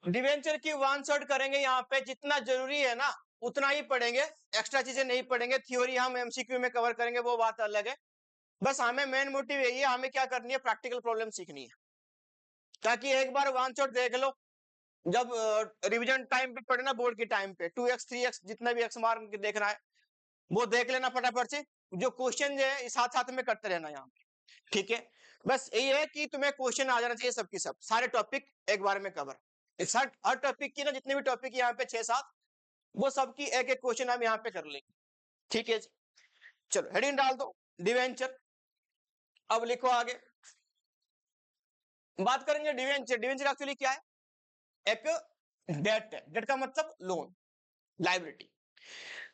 Debenture की one shot करेंगे यहाँ पे, जितना जरूरी है ना उतना ही पढ़ेंगे, एक्स्ट्रा चीजें नहीं पढ़ेंगे। थ्योरी हम एमसीक्यू में कवर करेंगे, वो बात अलग है। बस हमें मेन मोटिव यही है, हमें क्या करनी है, प्रैक्टिकल प्रॉब्लम सीखनी है, ताकि एक बार वन शॉट देख लो, जब रिवीजन टाइम पे पढ़े ना, बोर्ड के टाइम पे 2x 3x जितना भी एक्स मार्क देखना है वो देख लेना फटाफट से। जो क्वेश्चन है साथ साथ में करते रहना यहाँ पे, ठीक है। बस यही है कि तुम्हें क्वेश्चन आ जाना चाहिए सबके सब, सारे टॉपिक एक बार में कवर। हर टॉपिक की ना, जितने भी टॉपिक यहाँ पे 6-7, वो सबकी एक एक क्वेश्चन हम यहाँ पे कर लेंगे, ठीक है जी। चलो हेडिंग डाल दो, डिवेंचर। अब लिखो आगे, बात करेंगे डिवेंचर। डिवेंचर एक्चुअली क्या है, एक डेट है। डेट का मतलब लोन, लाइबिलिटी।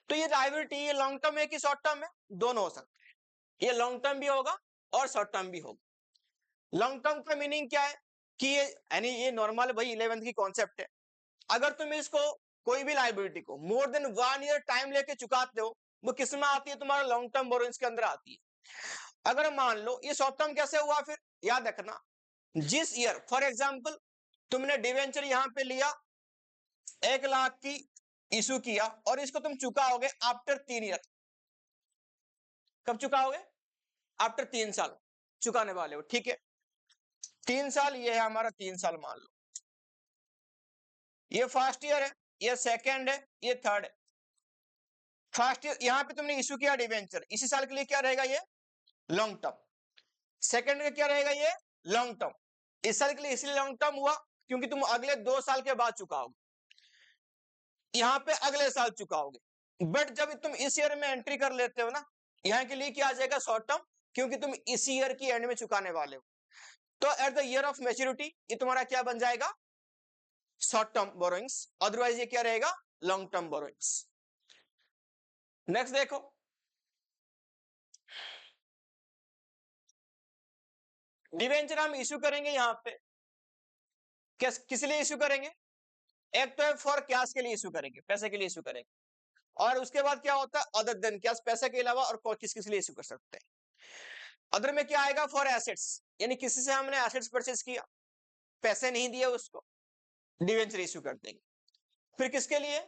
तो ये लाइबिलिटी ये लॉन्ग टर्म है कि शॉर्ट टर्म है, दोनों हो सकते हैं। ये लॉन्ग टर्म भी होगा और शॉर्ट टर्म भी होगा। लॉन्ग टर्म का मीनिंग क्या है कि ये यानी ये नॉर्मल भाई 11th की कॉन्सेप्ट है। अगर तुम इसको कोई भी लाइबिलिटी को मोर देन 1 ईयर टाइम लेके चुकाते हो, वो किस में आती है, तुम्हारा लॉन्ग टर्म बोरोइंग्स के अंदर आती है। अगर मान लो ये शॉर्ट टर्म कैसे हुआ, फिर याद रखना, जिस ईयर फॉर एग्जाम्पल तुमने डिवेंचर यहां पे लिया, 1 लाख की इशू किया, और इसको तुम चुकाओगे आफ्टर 3 ईयर। कब चुकाओगे, आफ्टर 3 साल चुकाने वाले हो, ठीक है। 3 साल ये है हमारा, 3 साल मान लो। ये फर्स्ट ईयर है, ये सेकेंड है, ये थर्ड है। फर्स्ट ईयर यहां पे तुमने इशू किया डिवेंचर, इसी साल के लिए क्या रहेगा, ये लॉन्ग टर्म। सेकेंड में क्या रहेगा, ये लॉन्ग टर्म। इस साल के लिए इसलिए लॉन्ग टर्म हुआ क्योंकि तुम अगले 2 साल के बाद चुकाओगे, यहाँ पे अगले साल चुकाओगे। बट जब तुम इस ईयर में एंट्री कर लेते हो ना, यहाँ के लिए क्या आ जाएगा, शॉर्ट टर्म, क्योंकि तुम इसी ईयर की एंड में चुकाने वाले हो। तो at the year of maturity ये तुम्हारा क्या बन जाएगा, शॉर्ट टर्म बोरोइंग्स। अदरवाइज ये क्या रहेगा, लॉन्ग टर्म बोरोइंग्स। नेक्स्ट देखो, डिवेंचर हम इश्यू करेंगे यहाँ पे, किस लिए इश्यू करेंगे, एक तो है फॉर कैश के लिए इश्यू करेंगे, पैसे के लिए इश्यू करेंगे, और उसके बाद क्या होता है अदर देन कैश, पैसे के अलावा और किस किस लिए इश्यू कर सकते हैं। अदर में क्या आएगा, फॉर एसेट्स, यानी किसी से हमने एसेट्स परचेज किया, पैसे नहीं दिए उसको, डिवेंचर इश्यू कर देंगे। फिर किसके लिए,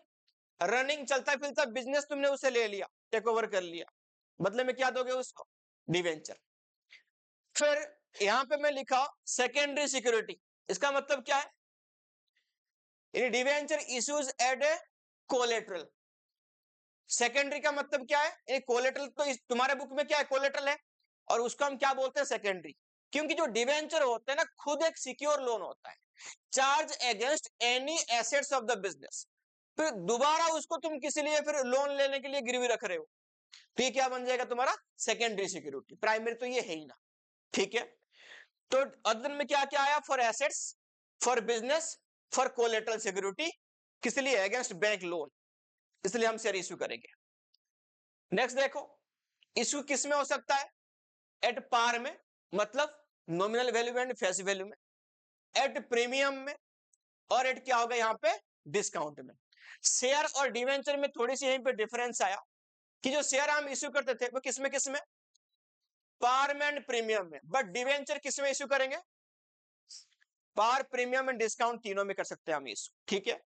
रनिंग चलता फिरता बिजनेस तुमने उसे ले लिया, टेक ओवर कर लिया, बदले में क्या दोगे उसको, डिवेंचर। फिर यहां पे मैं लिखा सेकेंडरी सिक्योरिटी, इसका मतलब क्या है, डिवेंचर इश्यूज एड ए कोलेटरल। सेकेंडरी का मतलब क्या है, कोलेटरल तो तुम्हारे बुक में क्या है, कोलेटरल है, और उसको हम क्या बोलते हैं, सेकेंडरी। क्योंकि जो डिवेंचर होते हैं ना, खुद एक सिक्योर लोन होता है, charge against any assets of the business. फिर दोबारा उसको तुम किसी लिए फिर लोन लेने के लिए गिरवी रख रहे हो, तो ये क्या बन जाएगा तुम्हारा, सेकेंडरी सिक्योरिटी। प्राइमरी तो ये है ही ना, ठीक है। तो अदर में क्या क्या आया, for assets, for business, for collateral security, किस लिए, अगेंस्ट बैंक लोन, इसलिए हम शेयर इश्यू करेंगे। नेक्स्ट देखो, इश्यू किस में हो सकता है, एट पार में, मतलब nominal value and face value में, एट प्रीमियम में, और एट क्या होगा यहाँ पे, डिस्काउंट में। शेयर और डिवेंचर में थोड़ी सी यहीं पे डिफरेंस आया कि जो शेयर हम इश्यू करते थे वो किसमें, पार में एंड प्रीमियम में, बट डिवेंचर किसमें इश्यू करेंगे, पार, प्रीमियम एंड डिस्काउंट, तीनों में कर सकते हैं हम इश्यू, ठीक है।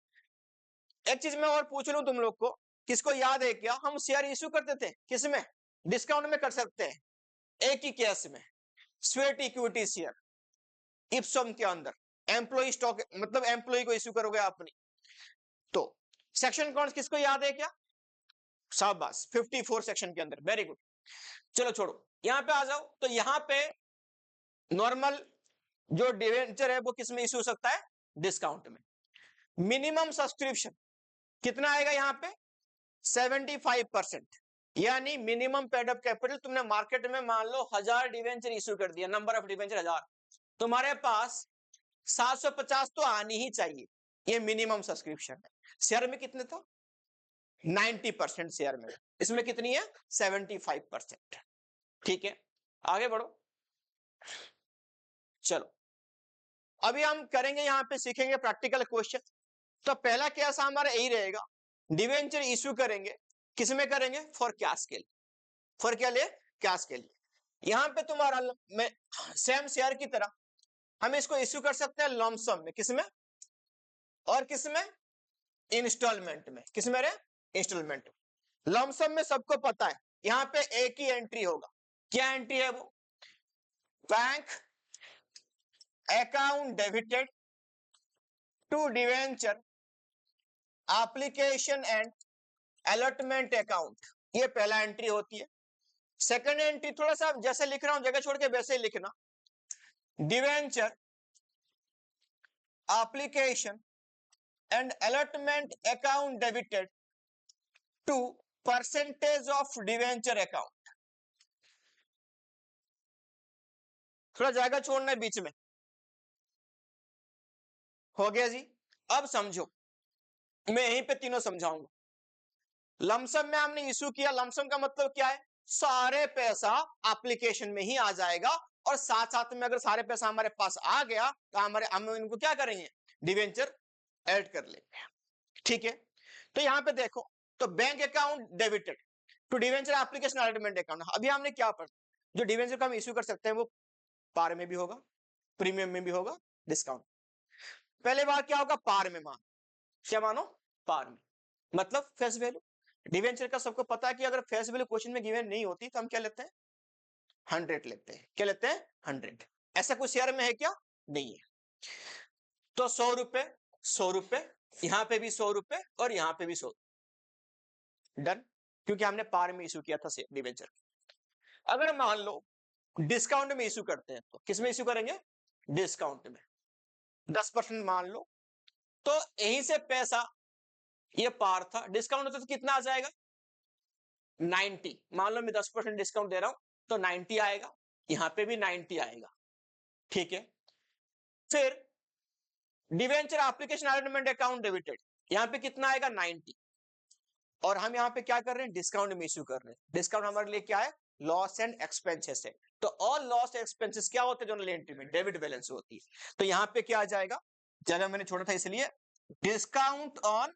एक चीज मैं और पूछ लूं तुम लोग को, किसको याद है क्या, हम शेयर इश्यू करते थे किसमें, डिस्काउंट में कर सकते हैं, एक ही केस में, स्वेट इक्विटी शेयर, इप्सम के अंदर एम्प्लॉय स्टॉक, मतलब एम्प्लॉय को इश्यू करोगे अपनी। तो सेक्शन कौन, किसको याद है क्या, शाबाश, 54 सेक्शन के अंदर, वेरी गुड। चलो छोड़ो, यहां पे आ जाओ। तो यहां पे नॉर्मल जो डिवेंचर है वो किसमें इश्यू हो सकता है, डिस्काउंट में। मिनिमम सब्सक्रिप्शन कितना आएगा यहाँ पे, 75%, यानी मिनिमम पेड अप कैपिटल। तुमने मार्केट में मान लो 1000 डिवेंचर इश्यू कर दिया, नंबर ऑफ डिवेंचर 1000, तुम्हारे पास 750 तो आनी ही चाहिए, ये मिनिमम सब्सक्रिप्शन है। शेयर में कितने था, 90% शेयर में, इसमें कितनी है, 75%, ठीक है। आगे बढ़ो, चलो अभी हम करेंगे, यहां पे सीखेंगे प्रैक्टिकल क्वेश्चन। तो पहला केस हमारा यही रहेगा, डिवेंचर इश्यू करेंगे, किसमें करेंगे, फॉर कैश के लिए, फॉर क्या लिए, कैश के लिए। यहां पे तुम्हारा सेम शेयर की तरह हम इसको इश्यू कर सकते हैं लमसम में, किसमें, और किसमें, इंस्टॉलमेंट में। किसमें रे, इंस्टॉलमेंट। लमसम में सबको पता है यहां पे एक ही एंट्री होगा। क्या एंट्री है वो, bank account debited to debenture application and allotment account, ये पहला एंट्री होती है। सेकंड एंट्री थोड़ा सा जैसे लिख रहा हूं जगह छोड़ के वैसे ही लिखना, debenture application and allotment account debited to percentage of debenture account. थोड़ा जगह छोड़ना है बीच में, हो गया जी। अब समझो, मैं यहीं पे तीनों समझाऊंगा। लमसम में हमने इशू किया, लमसम का मतलब क्या है, सारे पैसा एप्लीकेशन में ही आ जाएगा, और साथ साथ में अगर सारे पैसा हमारे पास आ गया तो हम इनको क्या करेंगे, डिवेंचर ऐड कर लेंगे। ठीक है, तो यहां पे देखो, तो bank account debited to debenture application allotment account. अभी हमने क्या पढ़ा, जो डिवेंचर का हम इश्यू कर सकते हैं वो पार में भी होगा, प्रीमियम में भी होगा, डिस्काउंट। पहले बार क्या होगा, पार में मान, क्या मानो, पार में, मतलब फेस वैल्यू। डिवेंचर का सबको पता है कि अगर फेस वैल्यू क्वेश्चन में गिवन नहीं होती तो हम क्या लेते हैं, 100 लेते हैं। क्या लेते हैं, 100। ऐसा कुछ शेयर में है क्या, नहीं है। तो 100 रुपए, 100 रुपए, यहां पे भी 100 रुपए और यहां पे भी 100, डन, क्योंकि हमने पार में इशू किया था डिवेंचर। अगर मान लो डिस्काउंट में इशू करते हैं तो किस में इशू करेंगे, डिस्काउंट में, 10% मान लो, तो यहीं से पैसा ये पार था, डिस्काउंट होता तो कितना आ जाएगा, 90। मान लो मैं 10% डिस्काउंट दे रहा हूं तो 90 आएगा, यहां पे भी 90 आएगा। ठीक है, फिर debenture application allotment account debited, यहां पे कितना आएगा, 90, और हम यहां पे क्या कर रहे हैं, डिस्काउंट में इशू कर रहे हैं। डिस्काउंट हमारे लिए क्या है, लॉस एंड एक्सपेंसेस है। तो ऑल लॉस एक्सपेंसेस क्या होते हैं जर्नल एंट्री में, डेबिट बैलेंस होती है। तो यहां पे क्या आ जाएगा, जगह मैंने छोड़ा था इसलिए, discount on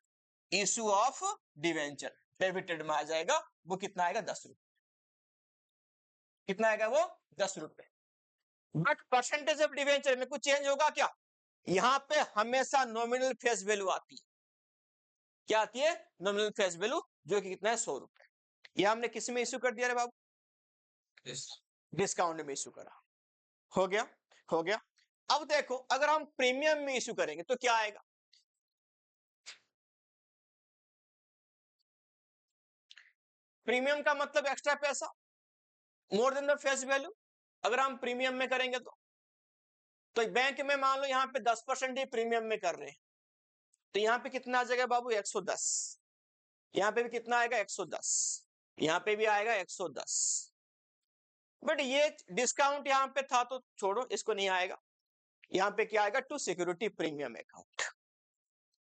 issue of debenture debited में आ जाएगा। वो कितना आएगा, 10 रुपए। कितना आएगा वो, 10 रुपए। बट परसेंटेज ऑफ डिवेंचर में कुछ चेंज होगा क्या, यहां पे हमेशा नॉमिनल फेस वैल्यू आती है। क्या आती है, नॉमिनल फेस वैल्यू, जो कि कितना है, 100 रुपए। ये हमने किस में इशू कर दिया रे बाबू, डिस्काउंट में इशू करा। हो गया, हो गया। अब देखो अगर हम प्रीमियम में इशू करेंगे तो क्या आएगा, प्रीमियम का मतलब एक्स्ट्रा पैसा, more than the face value. अगर हम प्रीमियम में करेंगे तो बैंक में मान लो यहां पे 10% ही प्रीमियम में कर रहे हैं, तो यहां पे कितना आ जाएगा बाबू, 110। यहां पे भी कितना आएगा, 110। यहां पे भी आएगा 110। बट ये डिस्काउंट यहां पे था तो छोड़ो, इसको नहीं आएगा। यहां पे क्या आएगा, to security premium account,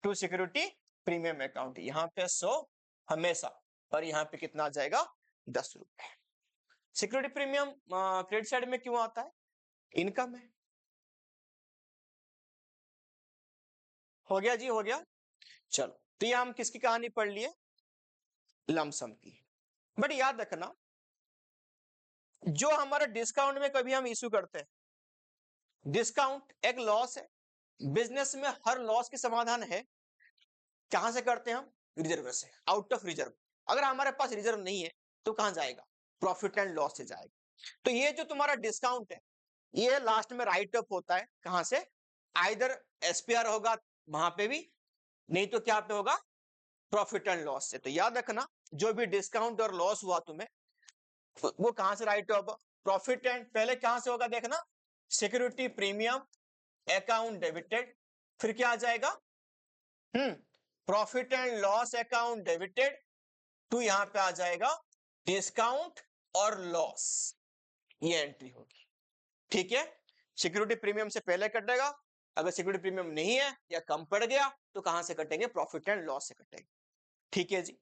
to security premium account, यहां पे 100 हमेशा, और यहां पे कितना आ जाएगा, 10 रुपए। सिक्योरिटी प्रीमियम क्रेडिट साइड में क्यों आता है, इनकम है। हो गया जी, हो गया। चलो, तो ये हम किसकी कहानी पढ़ लिए, लमसम की। बट याद रखना, जो हमारा डिस्काउंट में कभी हम इशू करते हैं, डिस्काउंट एक लॉस है, बिजनेस में हर लॉस की समाधान है। कहां से करते हैं हम, रिजर्व से, आउट ऑफ रिजर्व। अगर हमारे पास रिजर्व नहीं है तो कहां जाएगा, प्रॉफिट एंड लॉस से जाएगा। तो ये जो तुम्हारा डिस्काउंट है, ये लास्ट में राइट ऑफ होता है, कहां से, आइदर एसपीआर होगा वहां पे भी, नहीं तो क्या पे होगा, प्रॉफिट एंड लॉस से। तो याद रखना, जो भी डिस्काउंट और लॉस हुआ तुम्हें, वो कहां से राइट ऑफ, प्रॉफिट एंड, पहले कहां से होगा देखना, सिक्योरिटी प्रीमियम अकाउंट डेबिटेड, फिर क्या आ जाएगा, profit and loss account debited to, यहां पे आ जाएगा डिस्काउंट और लॉस, ये एंट्री होगी। ठीक है, सिक्योरिटी प्रीमियम से पहले कटेगा, अगर सिक्योरिटी प्रीमियम नहीं है या कम पड़ गया तो कहां से कटेंगे, प्रॉफिट एंड लॉस से कटेंगे। ठीक है जी,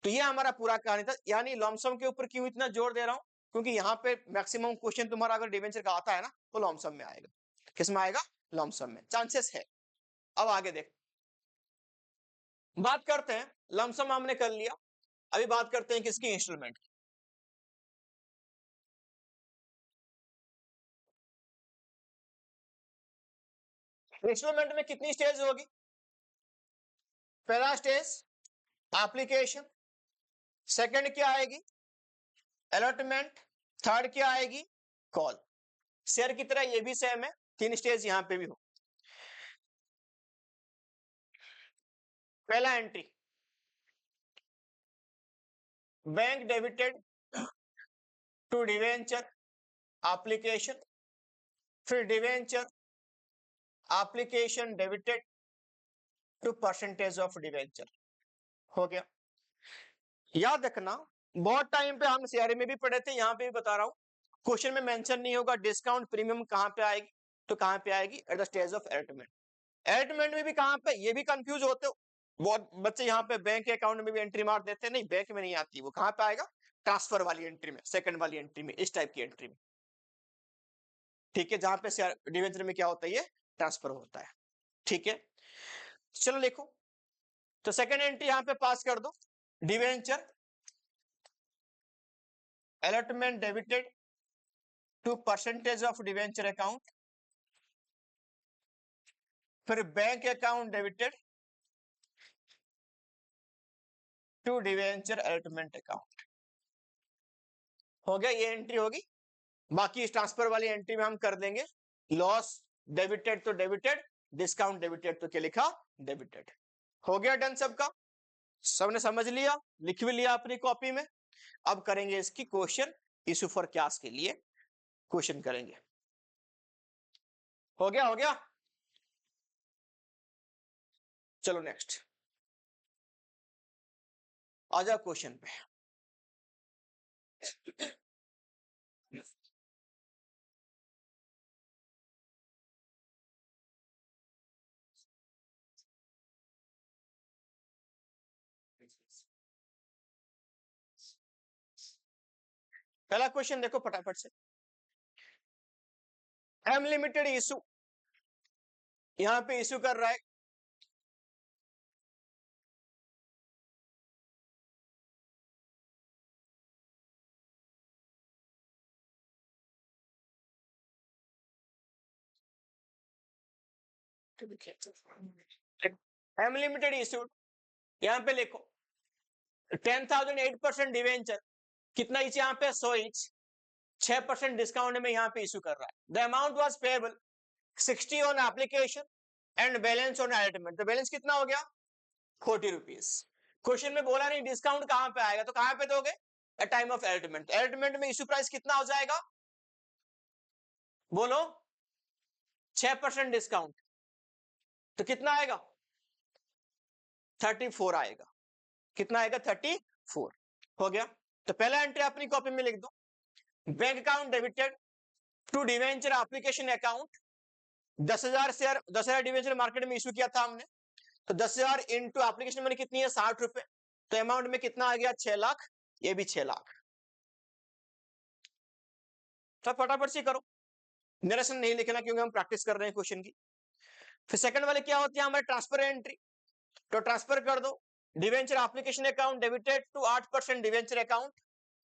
तो ये हमारा पूरा कहानी था। यानी लॉमसम के ऊपर क्यों इतना जोर दे रहा हूं, क्योंकि यहां पे मैक्सिमम क्वेश्चन तुम्हारा अगर डिवेंचर का आता है ना तो लॉमसम में आएगा। किस में आएगा, लॉमसम में, चांसेस है। अब आगे देख, बात करते हैं, लमसम हमने कर लिया, अभी बात करते हैं किसकी, इंस्टॉलमेंट। इंस्टॉलमेंट में कितनी स्टेज होगी, पहला स्टेज एप्लीकेशन, सेकंड क्या आएगी अलॉटमेंट, थर्ड क्या आएगी कॉल। शेयर की तरह ये भी सेम है, 3 स्टेज यहां पे भी हो। पहला entry bank debited to debenture application, फिर debenture application debited to percentage of debenture. हो गया। याद रखना बहुत टाइम पे हम सीआरए में भी पढ़े थे, यहां पे भी बता रहा हूं, क्वेश्चन में मेंशन नहीं होगा डिस्काउंट प्रीमियम कहां पे आएगी, तो कहां पे आएगी at the stage of adamant. Adamant में भी कहां पे, ये भी कंफ्यूज होते हो बहुत बच्चे, यहाँ पे बैंक अकाउंट में भी एंट्री मार देते हैं, नहीं बैंक में नहीं आती, वो कहां पे आएगा ट्रांसफर वाली एंट्री में, सेकंड वाली एंट्री में, इस टाइप की एंट्री में। ठीक है, जहां पे डिवेंचर में क्या होता है, ये ट्रांसफर होता है। ठीक है, चलो लिखो, तो सेकंड एंट्री यहां पे पास कर दो, debenture allotment debited to percentage of debenture account, फिर bank account debited to debenture allotment account. हो गया, ये एंट्री होगी। बाकी इस ट्रांसफर वाली एंट्री में हम कर देंगे लॉस डेबिटेड तो डेबिटेड, डिस्काउंट डेबिटेड तो क्या लिखा डेबिटेड। हो गया डन सबका, सबने समझ लिया, लिख भी लिया अपनी कॉपी में। अब करेंगे इसकी क्वेश्चन इशू फॉर क्लास के लिए क्वेश्चन करेंगे। हो गया, हो गया, चलो नेक्स्ट आ जाओ क्वेश्चन पे। पहला क्वेश्चन देखो फटाफट से, एम लिमिटेड इशू, यहां पे इशू कर रहा है एम लिमिटेड इशू, यहां पे लिखो 10,000 8% डिवेंचर, कितना इंच यहाँ पे 100 इंच, 6% डिस्काउंट में यहाँ पे इशू कर रहा है। The amount was payable 60 on application and balance on allotment, तो बैलेंस कितना हो गया 40 रुपीज। क्वेश्चन में बोला नहीं डिस्काउंट कहां पे आएगा, तो कहां पे दोगे at time of allotment. Allotment में इशू प्राइस कितना हो जाएगा बोलो 6% डिस्काउंट, तो कितना आएगा 34 आएगा। कितना आएगा 34। हो गया, तो पहला एंट्री अपनी कॉपी में लिख दो, bank account debited to debenture application account, 10,000 share, 10,000 debenture market में इशू किया था हमने, तो 10,000 इंटू एप्लीकेशन मनी कितनी है 60 रुपए, तो अमाउंट में कितना आ गया 6 लाख, ये भी 6 लाख। तो फटाफट से करो, नरेशन नहीं लिखना क्योंकि हम प्रैक्टिस कर रहे हैं क्वेश्चन की। फिर सेकंड वाले क्या होती है हमारे ट्रांसफर एंट्री, तो ट्रांसफर कर दो debenture application account debited to 8% debenture account,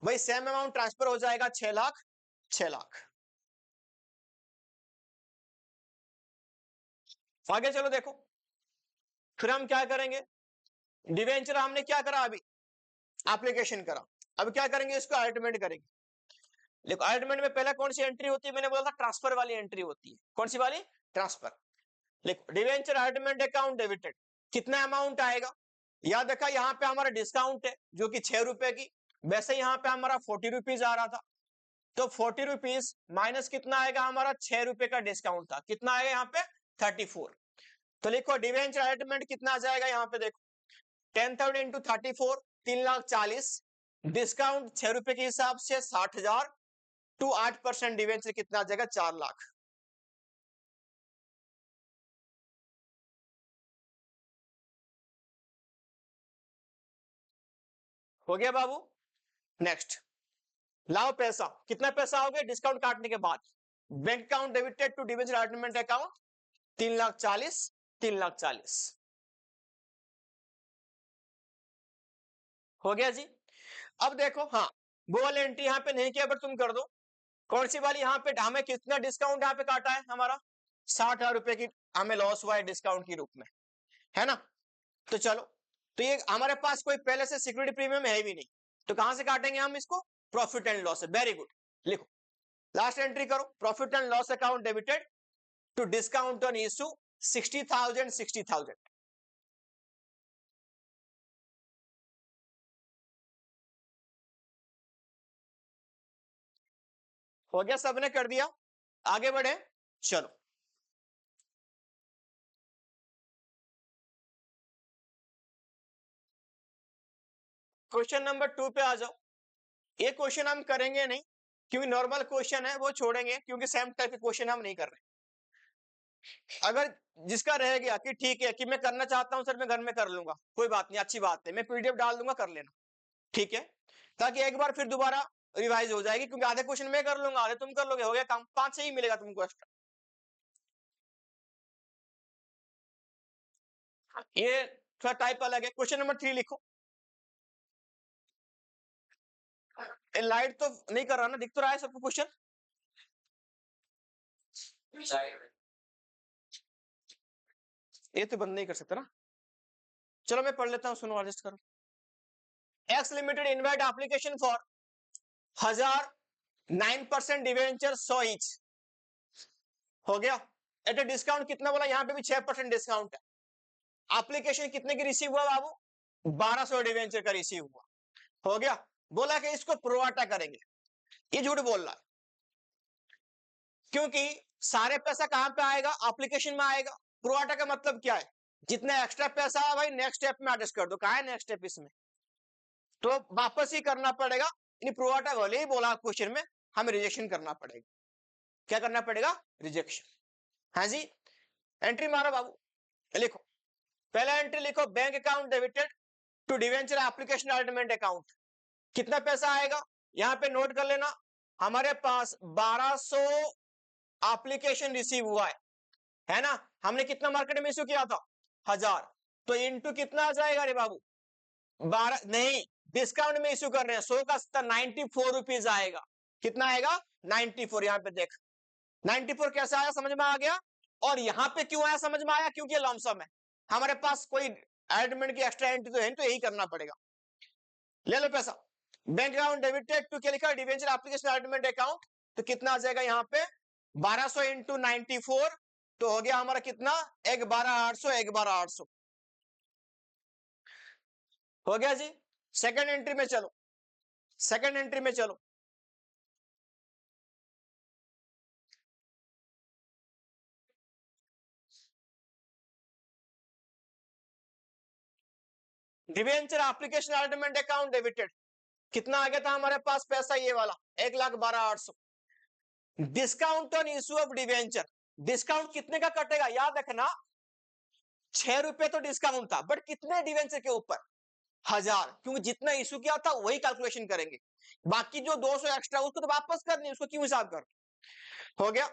भाई सेम अमाउंट ट्रांसफर हो जाएगा 6 लाख 6 लाख। आगे चलो देखो, फिर हम क्या करेंगे, डिवेंचर हमने क्या करा अभी एप्लीकेशन करा, अब क्या करेंगे इसको अलॉटमेंट करेंगे। देखो अलॉटमेंट में पहला कौन सी एंट्री होती है, मैंने बोला था ट्रांसफर वाली एंट्री होती है, कौन सी वाली ट्रांसफर। देखो डिवेंचर अलॉटमेंट अकाउंट डेबिटेड, कितना अमाउंट आएगा, याद रखा यहाँ पे हमारा डिस्काउंट है जो कि 6 रुपए की, वैसे यहाँ पे हमारा 40 रुपीज आ रहा था, तो 40 रुपीज माइनस कितना आएगा हमारा 6 रुपए का डिस्काउंट था, कितना आएगा यहाँ पे 34। तो लिखो डिवेंचर अलॉटमेंट कितना आ जाएगा, यहाँ पे देखो 10,000 इंटू 34 3,40,000, डिस्काउंट 6 रुपए के हिसाब से 60,000 टू 8% डिवेंचर कितना आ जाएगा 4 लाख। हो गया बाबू। नेक्स्ट लाओ पैसा, कितना पैसा हो गया डिस्काउंट काटने के बाद, bank account debited to debenture allotment account 3,40,000 3,40,000। हो गया जी। अब देखो हाँ, वो वाली एंट्री यहाँ पे नहीं किया बट तुम कर दो, कौन सी वाली, यहाँ पे हमें कितना डिस्काउंट यहाँ पे काटा है हमारा 60,000 रुपए की, हमें लॉस हुआ है डिस्काउंट के रूप में, है ना। तो चलो, तो ये हमारे पास कोई पहले से सिक्योरिटी प्रीमियम है भी नहीं, तो कहां से काटेंगे हम इसको? प्रॉफिट एंड लॉस से। वेरी गुड, लिखो लास्ट एंट्री करो, profit and loss account debited to discount on issue 60,000 60,000। हो गया, सबने कर दिया, आगे बढ़े, चलो क्वेश्चन नंबर 2 पे आ जाओ। ये क्वेश्चन हम करेंगे नहीं क्योंकि नॉर्मल क्वेश्चन है, वो छोड़ेंगे क्योंकि सेम टाइप के क्वेश्चन हम नहीं कर रहे। अगर जिसका रह गया कि ठीक है कि मैं करना चाहता हूं सर, मैं घर में कर लूंगा, कोई बात नहीं, अच्छी बात है, मैं पीडीएफ डाल दूंगा, कर लेना, ठीक है, ताकि एक बार फिर दोबारा रिवाइज हो जाएगी, क्योंकि आधे क्वेश्चन मैं कर लूंगा, आधे तुम कर लोगे, हो गया काम, 5 से ही मिलेगा तुमको एक्स्ट्रा। ये थोड़ा टाइप अलग है। क्वेश्चन नंबर 3 लिखो। लाइट तो नहीं कर रहा ना, दिख तो रहा है सबको क्वेश्चन? ये तो बंद नहीं कर सकता ना, चलो मैं पढ़ लेता हूँ, सुनो, एडजस्ट करो। X limited invite application for 1009% debenture 100 each. हो गया, एट ए डिस्काउंट कितना बोला? यहाँ पे भी 6% डिस्काउंट है। एप्लीकेशन कितने की रिसीव हुआ बाबू? 1200 डिवेंचर का रिसीव हुआ। हो गया, बोला कि इसको प्रोवाटा करेंगे, ये झूठ बोल रहा है, क्योंकि सारे पैसा कहां पे आएगा? एप्लीकेशन में आएगा। प्रोवाटा का मतलब क्या है? जितना एक्स्ट्रा पैसा है भाई नेक्स्ट स्टेप में एडजस्ट कर दो। कहा है नेक्स्ट स्टेप इसमें? तो वापस ही करना पड़ेगा। प्रोवाटा वाले ही बोला क्वेश्चन में, हमें रिजेक्शन करना पड़ेगा। क्या करना पड़ेगा? रिजेक्शन। हाँ जी, एंट्री मारो बाबू, लिखो, पहला एंट्री लिखो, bank account debited to debenture application alignment account. कितना पैसा आएगा? यहां पे नोट कर लेना, हमारे पास 1200 एप्लीकेशन रिसीव हुआ है ना? हमने कितना मार्केट में इश्यू किया था? 1000, तो इनटू कितना आ जाएगा रे बाबू? 12 नहीं, डिस्काउंट में इश्यू कर रहे हैं, 100 का 94 रुपीज आएगा। कितना आएगा? 94। यहां पे देख, 94 कैसे आया, समझ में आ गया? और यहां पे क्यों आया समझ में आया? क्योंकि लमसम है, हमारे पास कोई एडमिट की एक्स्ट्रा एंट्री तो है, तो यही करना पड़ेगा। ले लो पैसा, बैंक अकाउंट डेबिटेड टू क्या लिखा? Debenture application admit account. तो कितना आ जाएगा यहाँ पे? 1200 इंटू 94, तो हो गया हमारा कितना? 1,12,800, 1,12,800 हो गया जी। सेकंड एंट्री में चलो, सेकंड एंट्री में चलो, debenture application admit account debited. कितना आ गया था हमारे पास पैसा? ये वाला 1,12,800। Discount on issue of debenture, discount कितने का कटेगा? याद रखना, 6 रुपए तो डिस्काउंट था, बट कितने डिवेंचर के ऊपर? 1000, क्योंकि जितना इश्यू किया था वही कैलकुलेशन करेंगे, बाकी जो 200 एक्स्ट्रा उसको तो वापस करनी, उसको क्यों हिसाब कर। हो गया,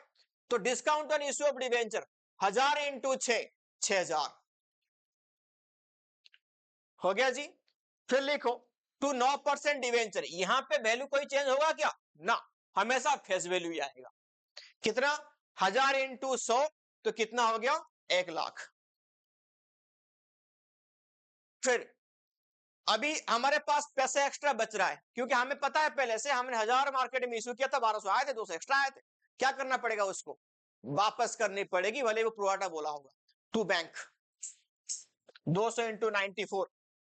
तो discount on issue of debenture 1000 into 6, 6000 हो गया जी। फिर लिखो टू 9% डिवेंचर, यहां पे वैल्यू कोई चेंज होगा क्या? ना, हमेशा फेस वैल्यू ही आएगा। कितना? 1000 इंटू 100, तो कितना हो गया? 1,00,000। फिर अभी हमारे पास पैसे एक्स्ट्रा बच रहा है, क्योंकि हमें पता है पहले से, हमने 1000 मार्केट में इश्यू किया था, 1200 आए थे, 200 एक्स्ट्रा आए थे। क्या करना पड़ेगा? उसको वापस करनी पड़ेगी, भले वो प्रोवाटा बोला होगा। टू बैंक 200 इंटू 94,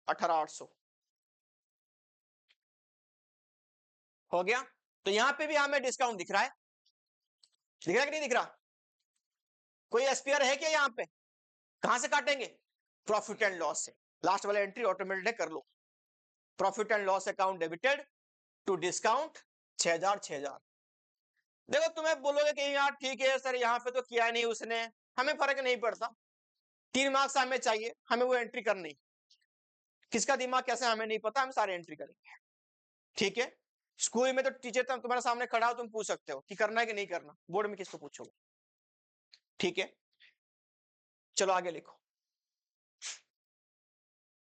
18,800 हो गया। तो यहां पे भी हमें डिस्काउंट दिख रहा है, दिख रहा है कि नहीं दिख रहा? कोई एसपीआर है क्या यहाँ पे? कहां से काटेंगे? प्रॉफिट एंड लॉस से। लास्ट वाला एंट्री ऑटोमेटिक कर लो, profit and loss account debited to discount 6000 6000। देखो तुम्हें बोलोगे कि यार ठीक है सर, यहाँ पे तो किया नहीं उसने, हमें फर्क नहीं पड़ता, 3 मार्क्स हमें चाहिए, हमें वो एंट्री करनी, किसका दिमाग कैसे हमें नहीं पता, हम सारे एंट्री करेंगे, ठीक है। स्कूल में तो टीचर तुम्हारे सामने खड़ा हो, तुम पूछ सकते हो कि करना है कि नहीं करना, बोर्ड में किसको पूछोगे, ठीक है। चलो आगे लिखो,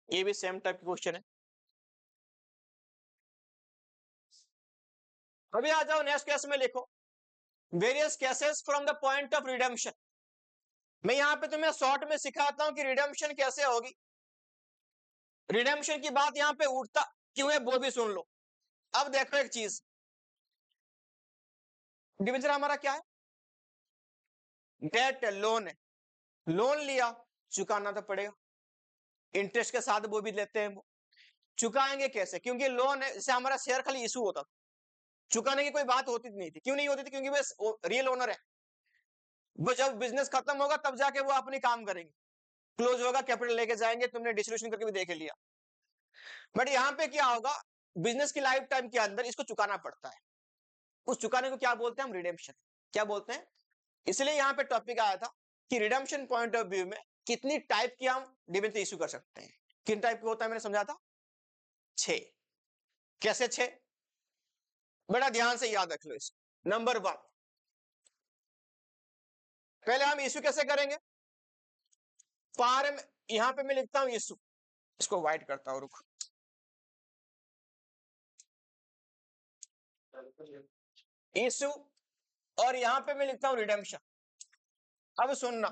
ये भी सेम टाइप क्वेश्चन है। अभी आ जाओ नेक्स्ट केस में, लिखो various cases from the point of redemption. मैं यहां पे तुम्हें शॉर्ट में सिखाता हूं कि रिडेम्पशन कैसे होगी, रिडेम्पशन की बात यहां पे उठता क्यों है वो भी सुन लो। अब देखो एक चीज, डिवेंचर हमारा क्या है, डेट लोन है, लोन लिया चुकाना तो पड़ेगा, इंटरेस्ट के साथ वो भी लेते हैं, वो चुकाएंगे कैसे, क्योंकि लोन है, जैसे हमारा शेयर खाली इशू होता था, चुकाने की कोई बात होती नहीं थी, क्यों नहीं होती थी, क्योंकि वो रियल ओनर है, वो जब बिजनेस खत्म होगा तब जाके वो अपनी काम करेंगे, क्लोज होगा कैपिटल लेके जाएंगे, तुमने डिस्ट्रीब्यूशन करके भी देख लिया। बट यहाँ पे क्या होगा, बिजनेस की लाइफ टाइम के अंदर इसको चुकाना पड़ता है, उस चुकाने को क्या बोलते हैं हम, रिडेम्पशन, क्या बोलते हैं। इसलिए यहाँ पे टॉपिक आया था कि रिडेम्पशन पॉइंट ऑफ व्यू में कितनी टाइप की हम डिबेंचर इशू कर सकते हैं, किन टाइप के होता है मैंने समझा था, 6। कैसे 6, बड़ा ध्यान से याद रख लो इसको। नंबर 1, पहले हम इशू कैसे करेंगे, पार में, यहां पे मैं लिखता हूं इशू, इसको व्हाइट करता हूं, रुक, इशू, और यहां पे मैं लिखता हूं रिडेम्पशन। अब सुनना,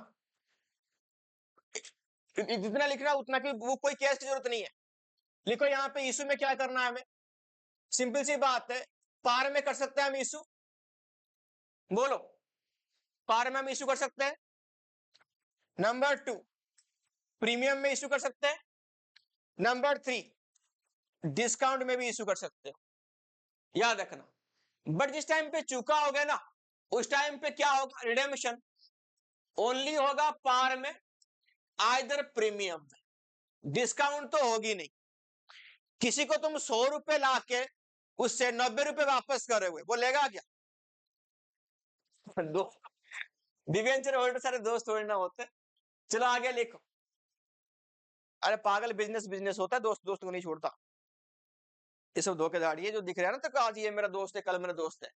जितना लिखना उतना की वो कोई केस की जरूरत नहीं है, लिखो यहां पे इशू में क्या करना है हमें, सिंपल सी बात है, पार में कर सकते हैं हम इशू, बोलो, पार में हम इशू कर सकते हैं। नंबर 2, प्रीमियम में इशू कर सकते हैं। नंबर 3, डिस्काउंट में भी इशू कर सकते हो, याद रखना। बट जिस टाइम पे चुका हो गया ना, उस टाइम पे क्या होगा, रिडेम्पशन ओनली होगा पार में, आइदर प्रीमियम में, डिस्काउंट तो होगी नहीं। किसी को तुम 100 रुपए ला के उससे 90 रुपए वापस करे हुए, वो लेगा क्या? दो डिवेंचर होल्डर सारे दोस्त थोड़ी ना होते। चलो आगे लिखो, अरे पागल, बिजनेस बिजनेस होता है, दोस्त दोस्त को नहीं छोड़ता, ये सब धोखेधाड़ी है जो दिख रहा है ना, तो आज ये मेरा दोस्त है, कल मेरा दोस्त है,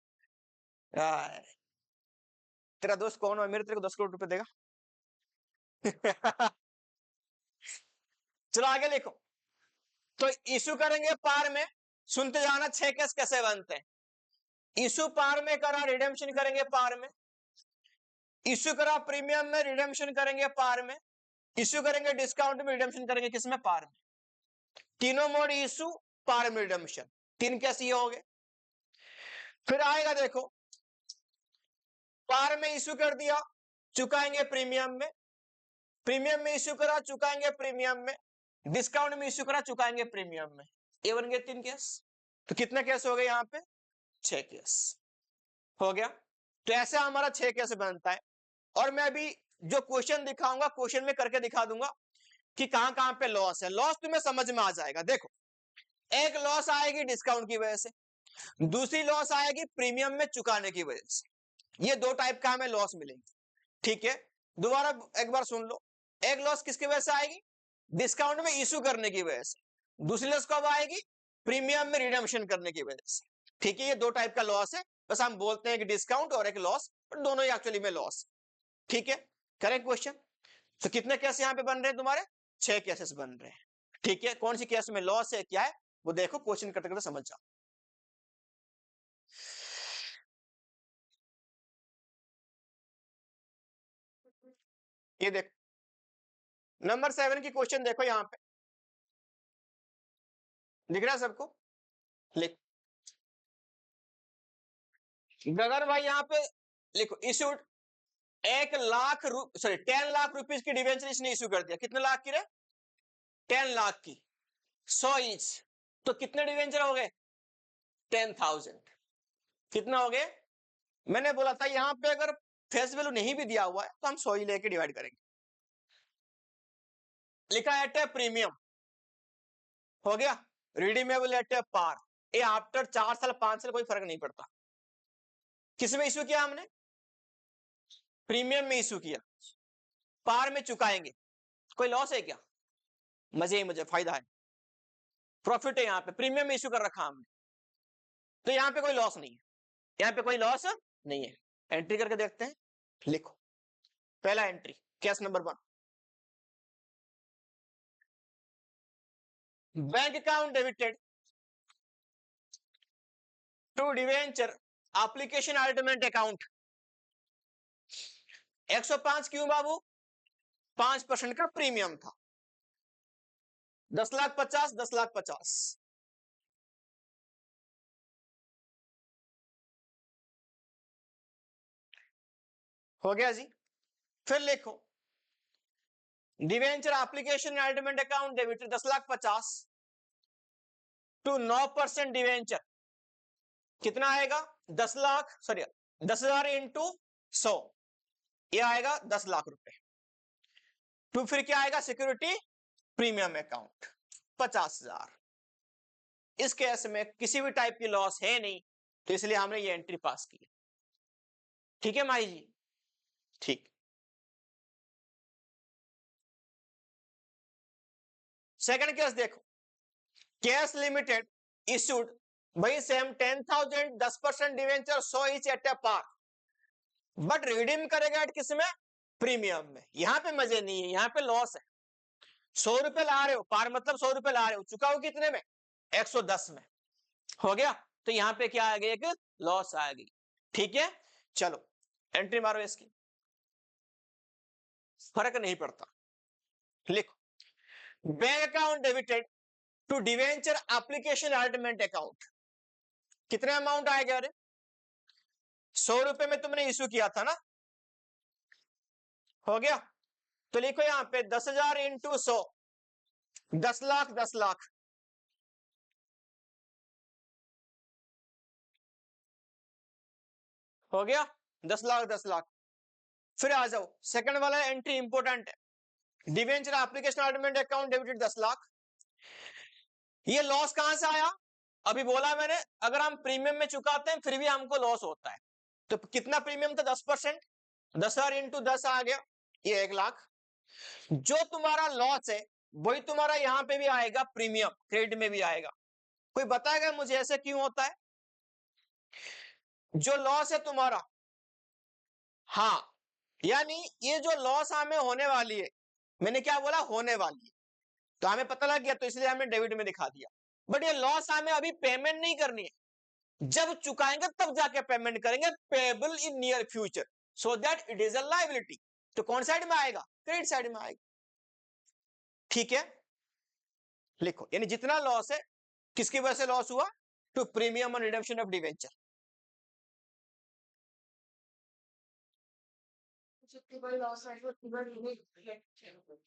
यार तेरा दोस्त कौन है, मेरे तेरे को 10 करोड़ रुपए देगा। चलो आगे लिखो, तो इशू करेंगे पार में, सुनते जाना 6 केस कैसे बनते हैं। इशू पार में करा, रिडेम्पशन करेंगे पार में, इशू करा प्रीमियम में, रिडेम्पशन करेंगे पार में, इशू करेंगे डिस्काउंट में, रिडेम्पशन करेंगे किसमें, पार में। तीनों मोड इशू, पार में रिडेम्पशन, 3 केस ये हो गए। फिर आएगा देखो, पार में इशू कर दिया, चुकाएंगे प्रीमियम में, प्रीमियम में इशू करा, चुकाएंगे प्रीमियम में, डिस्काउंट में इशू करा, चुकाएंगे प्रीमियम में, ये बन गए 3 केस। तो कितने केस हो गए यहाँ पे, 6 केस हो गया। तो ऐसे हमारा 6 केस बनता है, और मैं अभी जो क्वेश्चन दिखाऊंगा, क्वेश्चन में करके दिखा दूंगा कि कहां कहां पे लॉस है, लॉस तुम्हें समझ में आ जाएगा। देखो, एक लॉस आएगी डिस्काउंट की वजह से, दूसरी लॉस आएगी प्रीमियम में चुकाने की वजह से, ये 2 टाइप का हमें लॉस मिलेंगे, ठीक है। दोबारा एक बार सुन लो, एक लॉस किसकी वजह से आएगी, डिस्काउंट में इशू करने की वजह से, दूसरी लॉस कब आएगी, प्रीमियम में रिडेम्पशन करने की वजह से, ठीक है। ये 2 टाइप का लॉस है, बस हम बोलते हैं कि डिस्काउंट और एक लॉस, पर दोनों ही एक्चुअली में लॉस, ठीक है। Correct question. तो कितने केस यहां पे बन रहे हैं तुम्हारे, 6 केसेस बन रहे हैं, ठीक है। कौन सी केस में लॉस है, क्या है, वो देखो, क्वेश्चन करते करते समझ जाओ। ये देखो, नंबर 7 की क्वेश्चन देखो, यहां पे दिख रहा है सबको, लिख, गगन भाई यहां पे लिखो, issued 1 lakh sorry 10 lakh rupees की डिवेंचर इसने इशू कर दिया, कितने लाख की रे, 10 लाख की, 100 ईच, तो कितने डिवेंचर हो गए, 10,000, कितना हो गए। मैंने बोला था यहां पे अगर फेस वैल्यू नहीं भी दिया हुआ है तो हम 100 ही लेके डिवाइड करेंगे। लिखा एट ए प्रीमियम, हो गया, रिडीमेबल एट ए पार, ये आफ्टर 4 साल 5 साल कोई फर्क नहीं पड़ता। किस में इशू किया हमने, प्रीमियम में इशू किया, पार में चुकाएंगे, कोई लॉस है क्या, मजे ही मजे, फायदा है, प्रॉफिट है। यहां पे प्रीमियम में इशू कर रखा हमने, तो यहां पे कोई लॉस नहीं है, यहां पे कोई लॉस नहीं है। एंट्री करके देखते हैं, लिखो, पहला entry, case number 1, bank account debited to debenture application ultimate account, 105 क्यों बाबू, 5% का प्रीमियम था, 10,50,000, 10,50,000 हो गया जी। फिर लिखो debenture application entertainment account debit 10,50,000 to 9% debenture कितना आएगा 10 लाख, सॉरी 10,000 इंटू 100, ये आएगा 10 लाख रुपए। तो फिर क्या आएगा सिक्योरिटी प्रीमियम अकाउंट 50,000। इस केस में किसी भी टाइप की लॉस है नहीं, तो इसलिए हमने ये एंट्री पास की। ठीक है माही जी, ठीक। सेकंड केस देखो, कैश लिमिटेड इशूड भाई same 10,000 10% debenture 100 each at a par, but redeem करेगा एट किस में प्रीमियम में। यहां पे मजे नहीं है, यहां पे लॉस है। 100 रुपए ला रहे हो, पार मतलब 100 रुपए ला रहे हो, चुका हो कितने में 110 में, हो गया। तो यहां पे क्या आ गया, एक लॉस आ गई। ठीक है, चलो एंट्री मारो इसकी, फर्क नहीं पड़ता। लिखो bank account debited to debenture application allotment account, कितने अमाउंट आएगा, अरे 100 रुपए में तुमने इश्यू किया था ना, हो गया। तो लिखो यहां पे 10,000 इंटू 100, 10 लाख 10 लाख, हो गया 10 लाख 10 लाख। फिर आ जाओ सेकंड वाला एंट्री इंपोर्टेंट है, debenture application allotment account debited 10 lakh. ये लॉस कहां से आया, अभी बोला मैंने, अगर हम प्रीमियम में चुकाते हैं फिर भी हमको लॉस होता है। तो कितना प्रीमियम था 10%, 10,000 इंटू 10 आ गया, ये 1 लाख। जो तुम्हारा लॉस है वही तुम्हारा यहां पे भी आएगा, प्रीमियम क्रेडिट में भी आएगा। कोई बताएगा मुझे ऐसे क्यों होता है, जो लॉस है तुम्हारा, हाँ, यानी ये जो लॉस हमें होने वाली है, मैंने क्या बोला होने वाली है, तो हमें पता लग गया, तो इसलिए हमने डेबिट में दिखा दिया। बट ये लॉस हमें अभी पेमेंट नहीं करनी है, जब चुकाएंगे तब जाके पेमेंट करेंगे, payable in near future, so that it is a liability. तो कौन साइड में आएगा, क्रेडिट साइड में आएगा। ठीक है, लिखो यानी जितना लॉस है किसकी वजह से लॉस हुआ, टू प्रीमियम और रिडेम्पशन ऑफ डिवेंचर।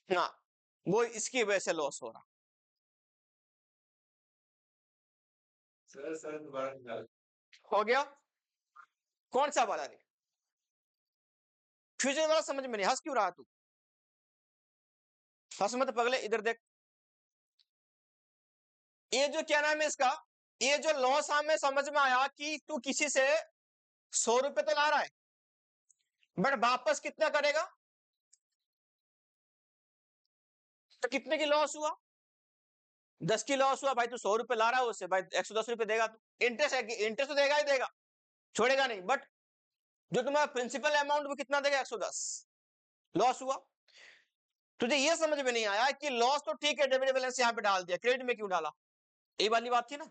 हाँ, वो इसकी वजह से लॉस हो रहा। हो गया, कौन सा वाला रे, फ्यूचर वाला समझ में नहीं, हंस क्यों रहा तू, हंस मत पगले, इधर देख। ये जो क्या नाम है इसका, ये जो लॉस हमें समझ में आया कि तू किसी से 100 रुपए तो ला रहा है, बट वापस कितना करेगा, तो कितने की लॉस हुआ, 10 की लॉस हुआ भाई। तू 100 रुपए ला रहा है उससे भाई, 110 रुपए देगा तू, इंटरेस्ट है, इंटरेस्ट तो देगा ही देगा, छोड़ेगा नहीं, बट जो तुम्हारा प्रिंसिपल अमाउंट वो कितना देगा 110, लॉस हुआ। तुझे ये समझ में नहीं आया कि लॉस तो ठीक है, डेबिट बैलेंस यहाँ पे डाल दिया, क्रेडिट में क्यों डाला, ये वाली बात थी ना।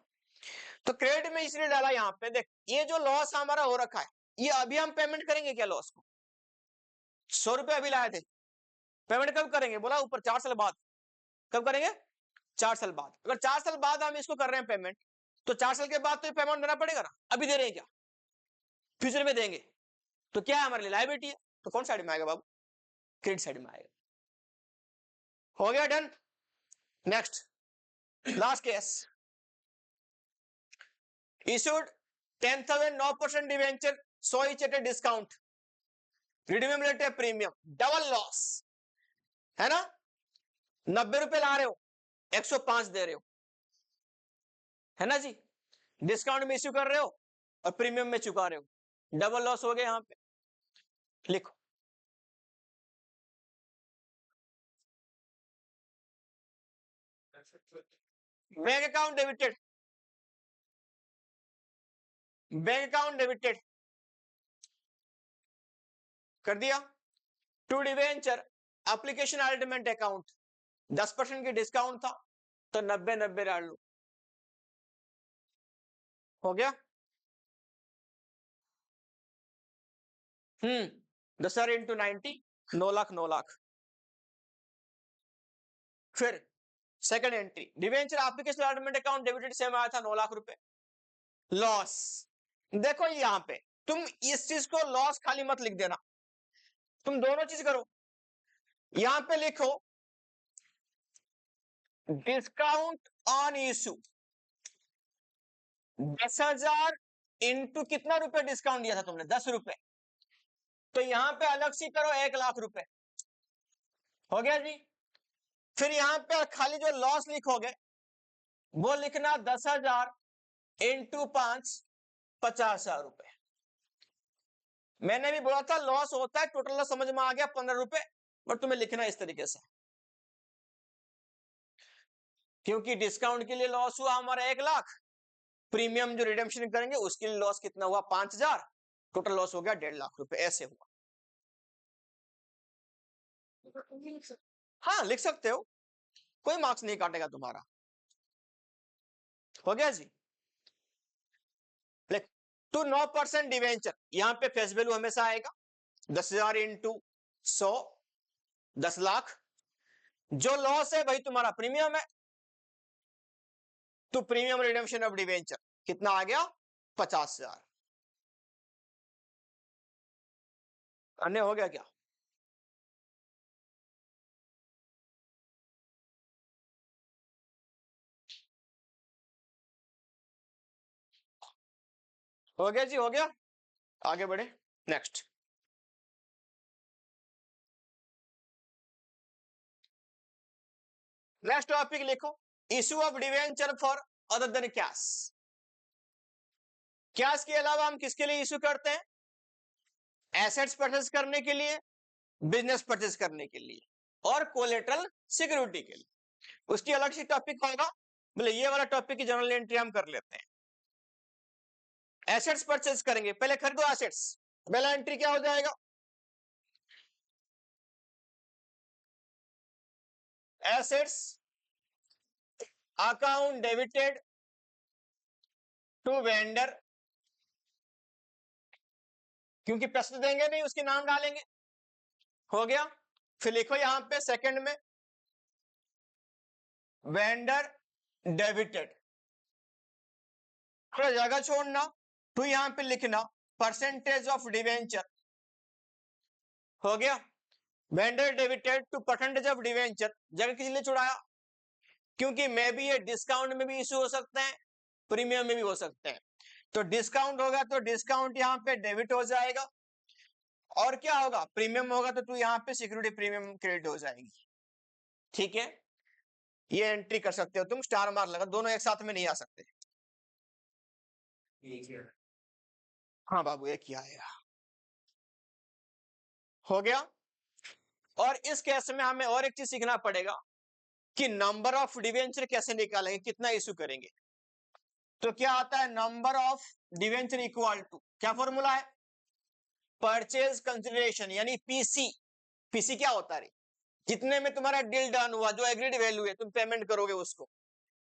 तो क्रेडिट में इसलिए डाला, यहाँ पे देख ये जो लॉस हमारा हो रखा है, ये अभी हम पेमेंट करेंगे क्या लॉस को, 100 रुपए अभी लाए थे, पेमेंट कब करेंगे, बोला ऊपर 4 साल बाद, कब करेंगे 4 साल बाद। अगर 4 साल बाद हम इसको कर रहे हैं पेमेंट, तो 4 साल के बाद तो पेमेंट देना पड़ेगा ना, अभी दे रहे हैं क्या, फ्यूचर में देंगे, तो क्या है हमारे लिए लायबिलिटी है। तो कौन साइड में आएगा बाबू, क्रेडिट साइड में आएगा। हो गया done. Next last case, issued 10,000 9% debenture 100 each at a discount, redeemable premium, double loss है ना, 90 रुपए ला रहे हो 105 दे रहे हो, है ना जी, डिस्काउंट में इश्यू कर रहे हो और प्रीमियम में चुका रहे हो, डबल लॉस हो गया यहां पे। लिखो bank account debited, bank account debited कर दिया, to debenture application ultimate account 10% की डिस्काउंट था, तो 90 90 डाल लो, हो गया। 10,000 इंटू 90, 9 लाख 9 लाख। फिर second entry, debenture application allotment account debited same आया था 9 लाख रुपए, लॉस। देखो यहां पे तुम इस चीज को लॉस खाली मत लिख देना, तुम दोनों चीज करो। यहां पे लिखो डिस्काउंट ऑन इशू 10,000 इंटू कितना रुपए डिस्काउंट दिया था तुमने, 10 रुपए, तो यहां पे अलग से करो 1 लाख रुपए, हो गया जी। फिर यहां पे खाली जो लॉस लिखोगे वो लिखना 10,000 इंटू 5, 50,000 रुपए। मैंने भी बोला था लॉस होता है, टोटल लॉस समझ में आ गया 15 रुपए, बट तुम्हें लिखना इस तरीके से, क्योंकि डिस्काउंट के लिए लॉस हुआ हमारा 1 लाख, प्रीमियम जो रिडेम्पशन करेंगे उसके लिए लॉस कितना हुआ 5,000, टोटल लॉस हो गया 1.5 लाख रुपए, ऐसे हुआ। हाँ लिख सकते हो, कोई मार्क्स नहीं काटेगा तुम्हारा, हो गया जी। टू 9% डिवेंचर, यहां पे फेस वैल्यू हमेशा आएगा 10,000 इंटू 100, 10 लाख। जो लॉस है वही तुम्हारा प्रीमियम है, तो प्रीमियम रिडेम्पशन ऑफ डिवेंचर कितना आ गया 50,000। अन्य हो गया क्या? हो गया जी, हो गया। आगे बढ़े, नेक्स्ट। नेक्स्ट टॉपिक लिखो, issue of debenture for other than cash. Cash के अलावा हम किसके लिए इशू करते हैं? एसेट्स परचेज करने के लिए, बिजनेस परचेज करने के लिए, और कोलेटरल सिक्योरिटी के लिए। उसकी अलग से टॉपिक होगा, बोले ये वाला टॉपिक की जनरल एंट्री हम कर लेते हैं। एसेट्स परचेज करेंगे, पहले खरीदो एसेट्स, पहला एंट्री क्या हो जाएगा? Assets account debited to vendor, क्योंकि प्रश्न देंगे नहीं उसके नाम डालेंगे, हो गया। फिर लिखो यहां पे सेकंड में वेंडर डेबिटेड, थोड़ा जगह छोड़ना, तो यहां पे लिखना परसेंटेज ऑफ डिवेंचर, हो गया। Vendor debited to percentage of debenture, जगह किस लिए छुड़ाया? क्योंकि मे भी ये डिस्काउंट में भी इशू हो सकते हैं, प्रीमियम में भी हो सकते हैं। तो डिस्काउंट होगा तो डिस्काउंट यहां पे डेबिट हो जाएगा, और क्या होगा प्रीमियम होगा तो तू यहां पे सिक्योरिटी प्रीमियम क्रेडिट हो जाएगी, ठीक है। ये एंट्री कर सकते हो तुम, स्टार मार्क लगा, दोनों एक साथ में नहीं आ सकते। हाँ बाबू एक ही आएगा, हो गया। और इस केस में हमें और एक चीज सीखना पड़ेगा कि नंबर ऑफ डिवेंचर कैसे निकालेंगे, कितना इशू करेंगे। तो क्या आता है, number of debenture equal to, क्या फॉर्मूला है, परचेज कंसिडरेशन यानी पीसी। पीसी क्या होता है, जितने में तुम्हारा डील डन हुआ, जो एग्रीड वैल्यू है तुम पेमेंट करोगे उसको,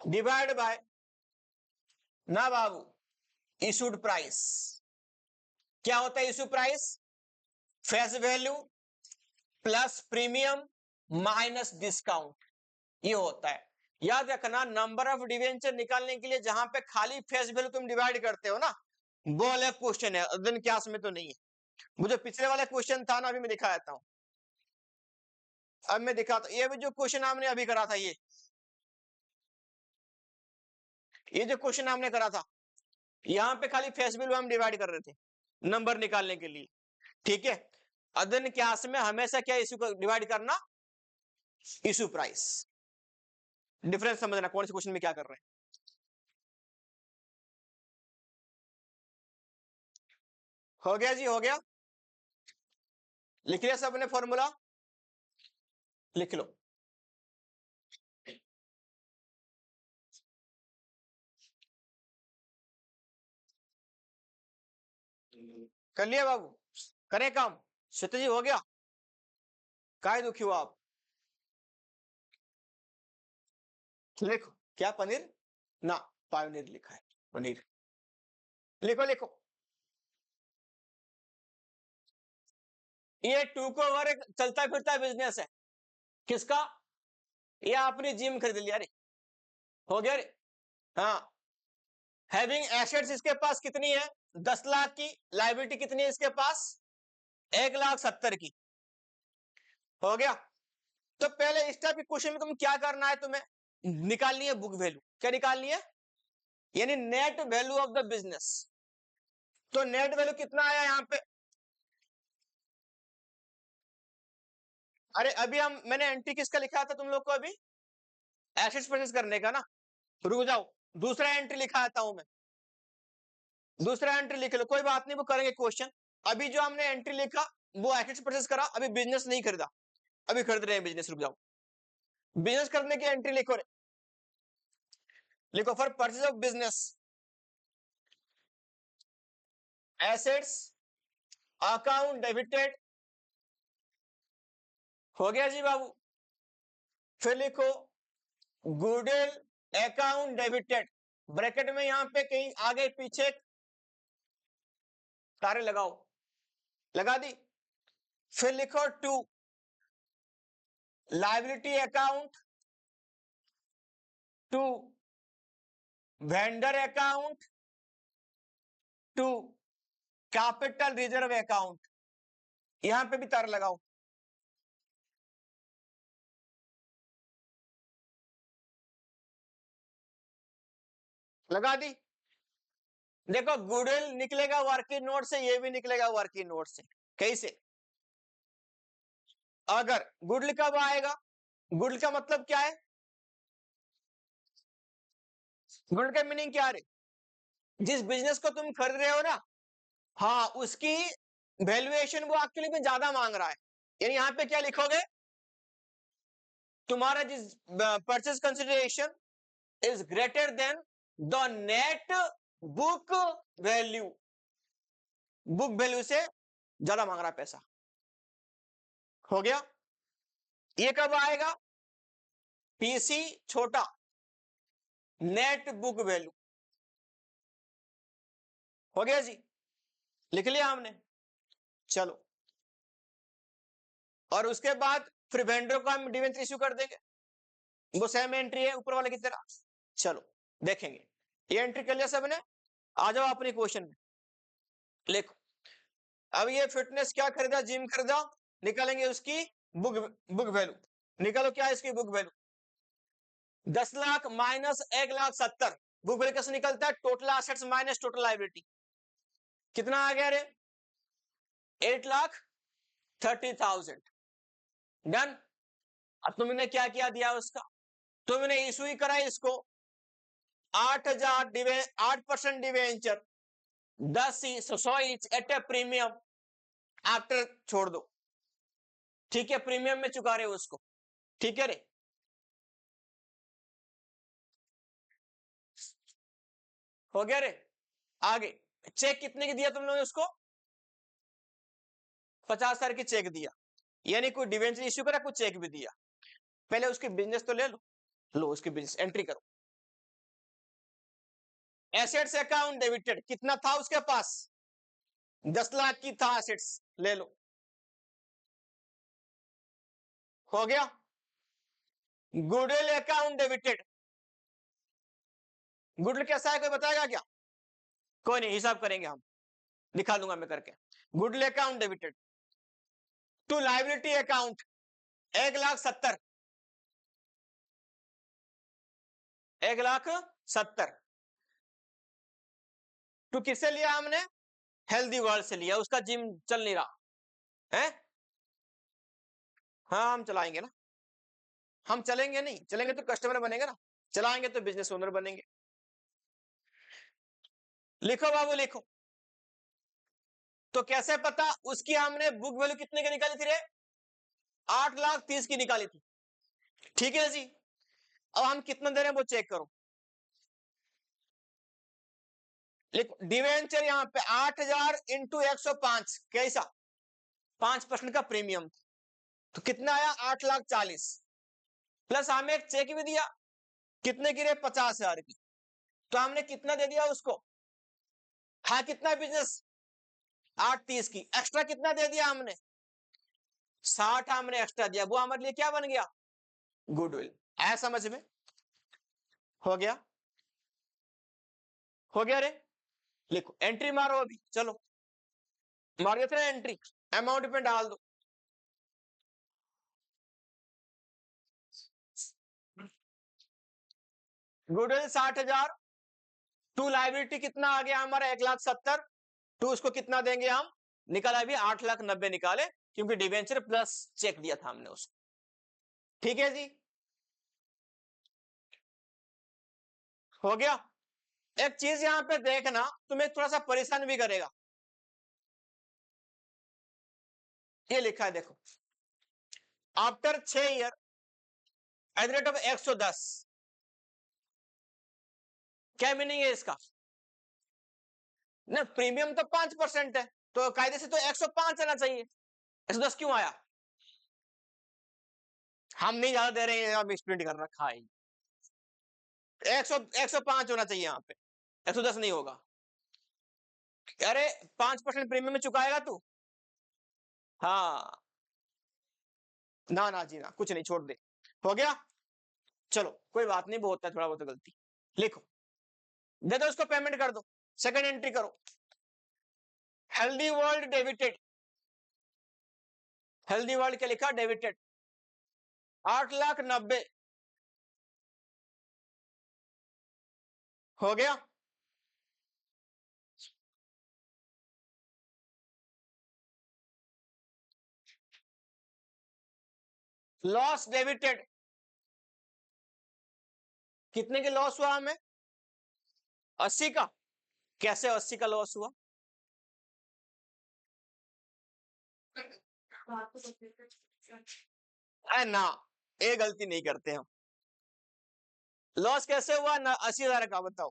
डिवाइड बाय ना बाबू इशूड प्राइस। क्या होता है issue price? Face value plus premium minus discount, ये होता है। याद रखना नंबर ऑफ डिवेंचर निकालने के लिए जहां पे खाली फेस वैल्यू तुम डिवाइड करते हो ना, वो अलग क्वेश्चन है, दिन क्लास में तो नहीं है। मुझे पिछले वाला क्वेश्चन था ना, अभी मैं दिखा देता हूं। अब मैं दिखाता, ये भी जो क्वेश्चन हमने अभी करा था, ये जो क्वेश्चन हमने करा था, यहां पे खाली फेस वैल्यू हम डिवाइड कर रहे थे नंबर निकालने के लिए, ठीक है। अदन क्लास में हमेशा क्या इशू डिवाइड करना, इशू प्राइस। डिफरेंस समझना कौन से क्वेश्चन में क्या कर रहे हैं। हो गया जी, हो गया। लिख लिया सबने फॉर्मूला, लिख लो। कर लिया बाबू, करें काम। श्वेता जी हो गया, काय दुखी हो आप? लिखो, क्या पनीर ना, पायोनीर लिखा है, पनीर लिखो लिखो। ये टू को ओवर चलता फिरता बिजनेस है, किसका? ये आपने जिम खरीद लिया रे, हो गया रे। हाँ, हैविंग एसेट्स इसके पास कितनी है, 10 लाख की। लाइबिलिटी कितनी है इसके पास, 1,70,000 की। हो गया। तो पहले इस टाइप के क्वेश्चन में तुम क्या करना है, तुम्हें निकालनी है बुक वैल्यू। क्या निकालनी है, यानी net value of the business. तो नेट वैल्यू कितना आया यहां पे, अरे अभी मैंने एंट्री किसका लिखा था तुम लोग को, अभी एसेट्स परचेस करने का ना। रुक जाओ, दूसरा एंट्री लिखा आता हूं मैं, दूसरा एंट्री लिख लो, कोई बात नहीं, वो करेंगे क्वेश्चन। अभी जो हमने एंट्री लिखा वो एसेट्स परचेस करा, अभी बिजनेस नहीं खरीदा, अभी खरीद रहे हैं बिजनेस। रुक जाओ, बिजनेस करने की एंट्री लिखो रे, लिखो for purchase of business assets account debited. हो गया जी बाबू। फिर लिखो गुडविल अकाउंट डेबिटेड, ब्रैकेट में यहां पे कहीं आगे पीछे तारे लगाओ, लगा दी। फिर लिखो to liability account, to vendor account, to capital reserve account, यहां पे भी तार लगाओ। लगा दी। देखो गुडविल निकलेगा वर्किंग नोट से, ये भी निकलेगा वर्किंग नोट से। कैसे, अगर गुडविल कब आएगा, गुडविल का मतलब क्या है, गुडविल का मीनिंग क्या है, जिस बिजनेस को तुम खरीद रहे हो ना, हाँ उसकी वैल्यूएशन वो आपके लिए ज्यादा मांग रहा है। यानी यहां पे क्या लिखोगे, तुम्हारा जिस purchase consideration is greater than the net book value, book value से ज्यादा मांग रहा है पैसा। हो गया। ये कब आएगा, पीसी छोटा नेट बुक वैल्यू। हो गया जी, लिख लिया हमने। चलो, और उसके बाद फिर वेंडर को हम डिवेंचर इश्यू कर देंगे, वो सेम एंट्री है ऊपर वाले की तरह। चलो देखेंगे, ये एंट्री कर लिया सबने, आ जाओ अपने क्वेश्चन में। लिखो, अब ये फिटनेस क्या खरीदा, जिम खरीदा, निकालेंगे उसकी बुक बुक वैल्यू। निकालो क्या है इसकी book value, 10 lakh minus 1,70,000। Book value कैसे निकलता है, total assets minus total liability. कितना आ गया रे, 8,30,000। डन। अब तुमने क्या किया, दिया उसका, तुमने इशू ही करा इसको 8,000 8% debenture, 100 each at A premium after छोड़ दो। ठीक है, प्रीमियम में चुका रहे हो उसको, ठीक है रे। हो गया रे। आगे चेक कितने की दिया तुम लोगों ने उसको, 50,000 की चेक दिया, यानी कोई डिवेंचर इश्यू करा, कुछ चेक भी दिया। पहले उसकी बिजनेस तो ले लो, लो उसकी बिजनेस एंट्री करो। एसेट्स अकाउंट डेबिटेड, कितना था उसके पास, 10 लाख की था एसेट्स, ले लो। हो गया। गुडविल अकाउंट डेबिटेड, गुडविल कैसा है कोई बताएगा क्या, कोई नहीं, हिसाब करेंगे हम, दिखा दूंगा मैं करके। Goodwill account debited to liability account 1,70,000, 1,70,000 to किससे लिया हमने, हेल्दी वर्ल्ड से लिया, उसका जिम चल नहीं रहा है। हाँ हम चलाएंगे ना, हम चलेंगे नहीं, चलेंगे तो कस्टमर बनेंगे ना, चलाएंगे तो बिजनेस ओनर बनेंगे। लिखो बाबू लिखो। तो कैसे पता, उसकी हमने बुक वैल्यू कितने की निकाली थी रे, 8,30,000 की निकाली थी। ठीक है जी, अब हम कितना दे रहे हैं वो चेक करो। लिखो डिवेंचर यहां पे 8,000 इंटू 105, कैसा, 5% का प्रीमियम, तो कितना आया, 8,40,000 प्लस हमें एक चेक भी दिया, कितने की रे, 50,000 की। तो हमने कितना दे दिया उसको, हाँ कितना बिजनेस, 8,30 की, एक्स्ट्रा कितना दे दिया हमने, 60 हमने एक्स्ट्रा दिया, वो हमारे लिए क्या बन गया, गुडविल। आया समझ में? हो गया, हो गया रे। लिखो, एंट्री मारो अभी, चलो मार देते हैं एंट्री, अमाउंट में डाल दो। गुडविल 60,000, टू लाइबिलिटी कितना आ गया हमारा 1,70,000, टू उसको कितना देंगे हम, निकाला अभी 8,90,000 निकाले, क्योंकि डिवेंचर प्लस चेक दिया था हमने उसको। ठीक है जी, हो गया। एक चीज यहां पे देखना, तुम्हें थोड़ा सा परेशान भी करेगा, ये लिखा है देखो, after 6 year at the rate of 110, क्या मीनिंग है इसका? ना प्रीमियम तो 5% है, तो कायदे से तो 105 आना चाहिए, 110 क्यों आया? हम नहीं ज्यादा दे रहे हैं, हम प्रिंट कर रखा है, 105 होना चाहिए यहाँ पे, 110 नहीं होगा। अरे 5% प्रीमियम में चुकाएगा तू? हाँ, ना ना जी ना, कुछ नहीं, छोड़ दे, हो गया। चलो कोई बात नहीं, बहुत है थोड़ा बहुत गलती, लिखो, दे दो उसको, पेमेंट कर दो, सेकंड एंट्री करो, healthy world debited, healthy world क्या लिखा, डेबिटेड 8,90,000, हो गया। लॉस डेबिटेड, कितने के लॉस हुआ हमें, 80 का, कैसे 80 का लॉस हुआ? अरे ना, ये गलती नहीं करते हम, लॉस कैसे हुआ ना 80,000 का, बताओ,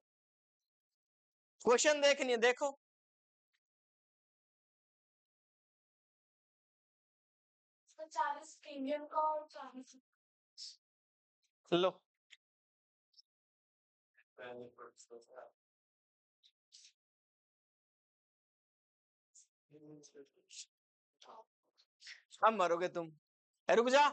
क्वेश्चन देखनी है, देखो, प्रीमियम का और 40 लो, अब मरोगे तुम, रुक जा,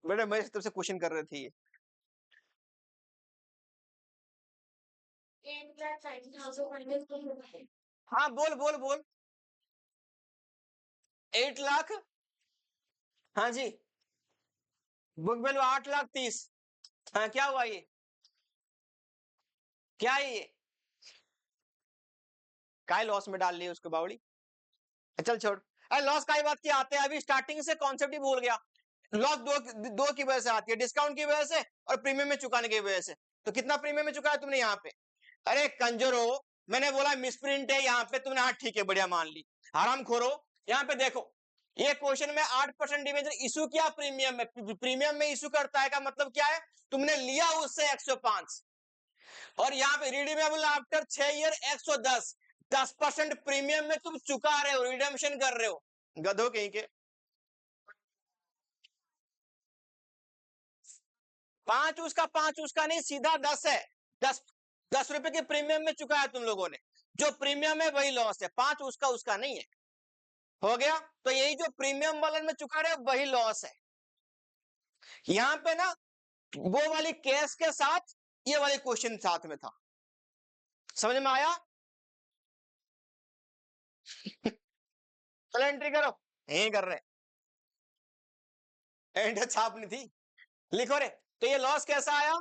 बेटे मेरे तरफ से क्वेश्चन कर रहे थे ये, हाँ बोल बोल बोल, 8,00,000, हाँ जी, बुक वैल्यू 8,30,000, हाँ क्या हुआ ये, क्या है ये, काय लॉस में डाल लिया उसको बावड़ी, चल छोड़, अरे लॉस का ही बात क्या आते हैं, अभी स्टार्टिंग से कॉन्सेप्ट ही भूल गया, लॉस दो की वजह से आती है, डिस्काउंट की वजह से और प्रीमियम में चुकाने की वजह से। तो कितना प्रीमियम में चुकाया तुमने यहाँ पे? अरे कंजरो, मैंने बोला मिसप्रिंट है यहाँ पे, तुमने हाँ ठीक है बढ़िया मान ली, हराम खोरो। यहाँ पे देखो, ये क्वेश्चन में 8% डिवेंचर इशू किया प्रीमियम में, प्रीमियम में इशू करता है का मतलब क्या है, तुमने लिया उससे 105, और यहाँ पे रिडीमेबल आफ्टर 6 ईयर 110, 10% प्रीमियम में तुम चुका रहे हो, रिडेम्पशन कर रहे हो, गधो कहीं के। 5 उसका नहीं, सीधा 10 है, 10 रुपए के प्रीमियम में चुका है तुम लोगों ने, जो प्रीमियम है वही लॉस है, 5 उसका उसका नहीं है, हो गया। तो यही जो प्रीमियम वाले में चुका रहे हो वही लॉस है, यहां पे ना वो वाली केस के साथ ये वाले क्वेश्चन साथ में था, समझ में आया? चलो एंट्री करो, यही कर रहे हैं, एंट्री छापनी थी, लिखो रे। तो ये लॉस कैसा आया,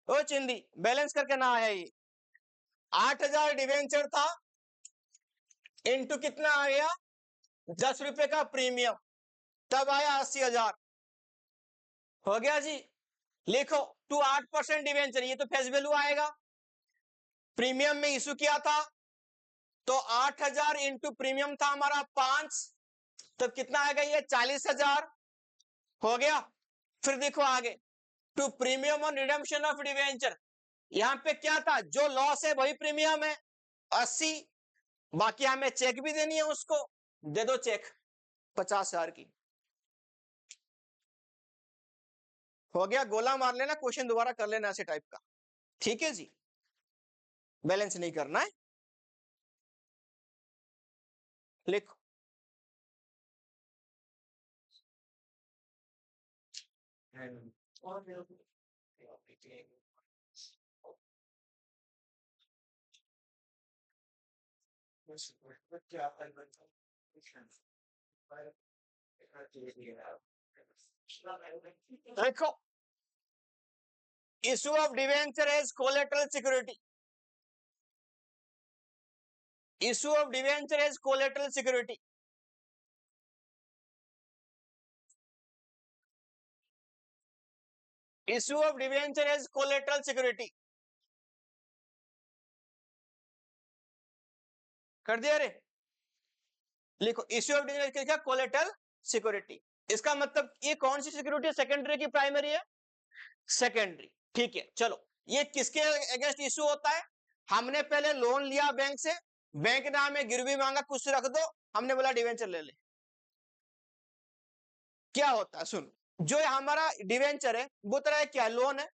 ओ चिंदी, बैलेंस करके ना आया ये, 8,000 डिवेंचर था, इनटू कितना आ गया, 10 रुपए का प्रीमियम, तब आया 80,000, हो गया जी। लिखो, टू 8% डिवेंचर, ये तो फेस वैल्यू आएगा, प्रीमियम में इशू किया था, तो 8,000 इंटू प्रीमियम था हमारा 5, तब कितना आएगा ये 40,000, हो गया। फिर देखो आगे, to premium on redemption of debenture, यहां पे क्या था, जो लॉस है वही प्रीमियम है 80, बाकी हमें चेक भी देनी है उसको, दे दो चेक 50,000 की, हो गया। गोला मार लेना, क्वेश्चन दोबारा कर लेना ऐसे टाइप का, ठीक है जी। बैलेंस नहीं करना है, लिखो। देखो, issue of debenture as collateral security, issue of debenture as collateral security, issue of debenture as collateral security कर दिया रे, लिखो इशू ऑफ डिवेंचर क्या, कोलेटरल सिक्योरिटी। इसका मतलब ये कौन सी सिक्योरिटी है, सेकेंडरी की प्राइमरी है, सेकेंडरी, ठीक है। चलो, ये किसके अगेंस्ट इशू होता है, हमने पहले लोन लिया बैंक से, बैंक ने हमें गिरवी मांगा कुछ रख दो, हमने बोला डिवेंचर ले ले। क्या होता है सुन, जो हमारा डिवेंचर है वो तरह क्या लोन है,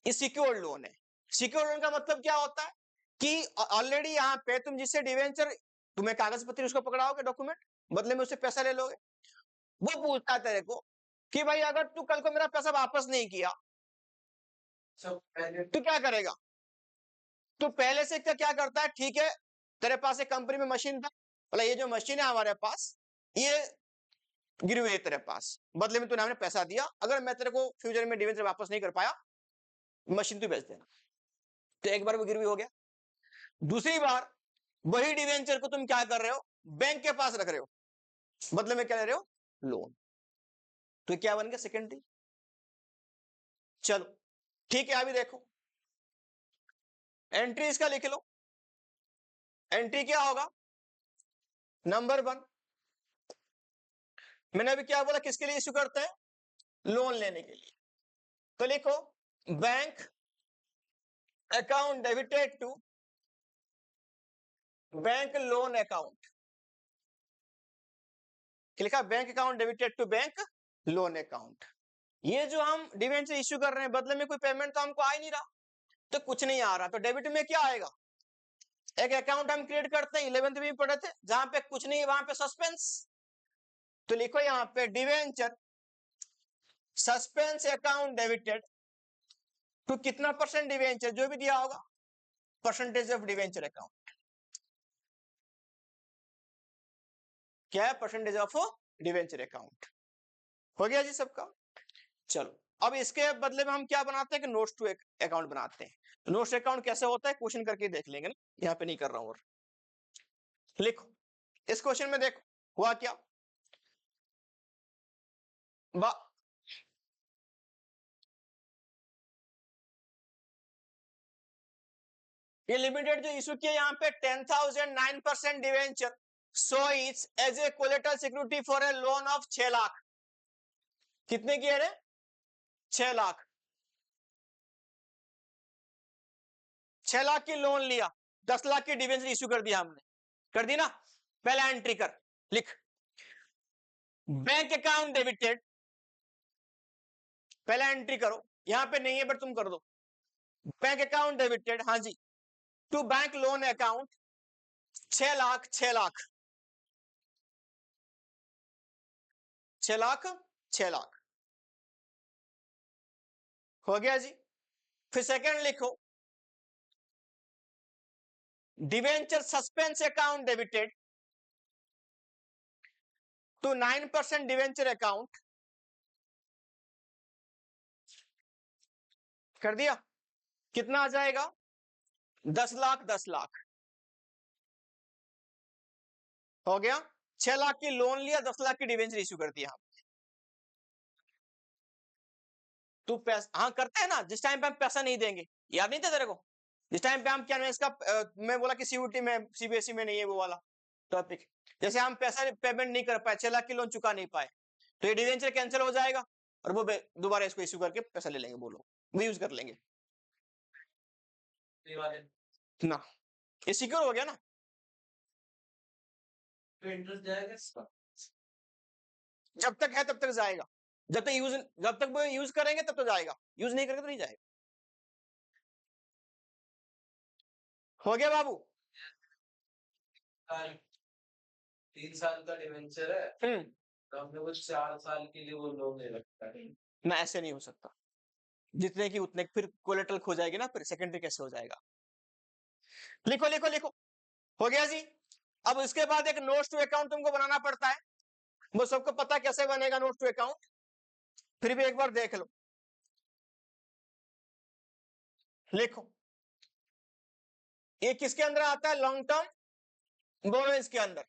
ये सिक्योर्ड लोन है। सिक्योर्ड लोन का मतलब क्या होता है कि ऑलरेडी यहाँ पे तुम जिससे डिवेंचर, तुम्हें कागज पत्र उसको पकड़ाओगे डॉक्यूमेंट, बदले में उससे पैसा ले लोगे। वो पूछता है तेरे को कि भाई अगर तू कल को मेरा पैसा वापस नहीं किया तो क्या करेगा। तो पहले से क्या करता है, ठीक है तेरे पास एक कंपनी में मशीन था, बोला ये जो मशीन है हमारे पास, ये गिरी हुई है तेरे पास, बदले में तूने हमने पैसा दिया, अगर मैं तेरे को फ्यूचर में डिवेंचर वापस नहीं कर पाया, मशीन तू बेच देना। तो एक बार वो गिरवी हो गया। दूसरी बार वही डिवेंचर को तुम क्या कर रहे हो, बैंक के पास रख रहे हो, बदले में क्या ले रहे हो, लोन। तो क्या बन गया, सेकेंडरी। चलो ठीक है, अभी देखो एंट्री इसका लिख लो। एंट्री क्या होगा, नंबर 1, मैंने अभी क्या बोला, किसके लिए इश्यू करते हैं, लोन लेने के लिए। तो लिखो bank account debited to bank loan account, लिखा bank account debited to bank loan account. ये जो हम डिवेंचर इश्यू कर रहे हैं, बदले में कोई पेमेंट तो हमको आ ही नहीं रहा, तो कुछ नहीं आ रहा, तो डेबिट में क्या आएगा, एक अकाउंट हम क्रिएट करते हैं, 11th में पढ़े थे, जहां पे कुछ नहीं है वहां पे सस्पेंस। तो लिखो यहां पे debenture suspense account debited to कितना परसेंट डिवेंचर, जो भी दिया होगा, परसेंटेज ऑफ डिवेंचर अकाउंट, क्या है, परसेंटेज ऑफ डिवेंचर अकाउंट। हो गया जी सबका। चलो अब इसके बदले में हम क्या बनाते हैं कि नोट्स टू अकाउंट बनाते हैं। तो नोट्स अकाउंट कैसे होता है, क्वेश्चन करके देख लेंगे ना, यहाँ पे नहीं कर रहा हूं। और लिखो इस क्वेश्चन में, देखो हुआ क्या, ये लिमिटेड जो इशू किया यहाँ पे 10,009% debenture so is as a collateral security for a loan of 6 lakh. कितने की है, 6 लाख, 6 लाख की लोन लिया, 10 लाख की डिवेंचर इशू कर दिया हमने, कर दी ना। पहला एंट्री कर, लिख बैंक अकाउंट डेबिटेड, पहला एंट्री करो, यहां पे नहीं है बट तुम कर दो, बैंक अकाउंट डेबिटेड, हाँ जी, to bank loan account 6 lakh, 6 lakh, 6 lakh, 6 lakh, हो गया जी। फिर सेकंड लिखो debenture suspense account debited to 9% debenture account, कर दिया, कितना आ जाएगा, 10 लाख, 10 लाख, हो गया। 6 लाख की लोन लिया, 10 लाख की डिवेंचर इश्यू कर दिया। तू पैसा, हाँ करते हैं ना, जिस टाइम पे हम पैसा नहीं देंगे, याद नहीं था तेरे को, जिस टाइम पे हम क्या इसका मैं बोला कि सीयूटी में सीबीएसई में नहीं है वो वाला टॉपिक, जैसे हम पैसा पेमेंट नहीं कर पाए, 6 लाख की लोन चुका नहीं पाए, तो ये डिवेंचर कैंसिल हो जाएगा और वो दोबारा इसको इश्यू करके पैसा ले लेंगे, बोलो वो यूज कर लेंगे ना, ये सिक्योर हो गया ना। तो इंटरेस्ट जाएगा इसका, जब तक है तब तक जाएगा, जब तक वो यूज करेंगे तब तो जाएगा, यूज नहीं करेंगे तो नहीं जाएगा। हो गया बाबू? 3 साल का डिवेंचर है, तो हमने वो 4 साल के लिए वो लोन ले रखा है। ना, ऐसे नहीं हो सकता। जितने की उतने, फिर कोलेटरल खो जाएगी ना, फिर सेकेंडरी कैसे हो जाएगा? लिखो लिखो लिखो। हो गया जी। अब इसके बाद एक नोट्स टू अकाउंट तुमको बनाना पड़ता है, वो सबको पता कैसे बनेगा नोट्स टू अकाउंट, फिर भी एक बार देख लो। लिखो, ये किसके अंदर आता है? लॉन्ग टर्म बोरोइंग्स के अंदर।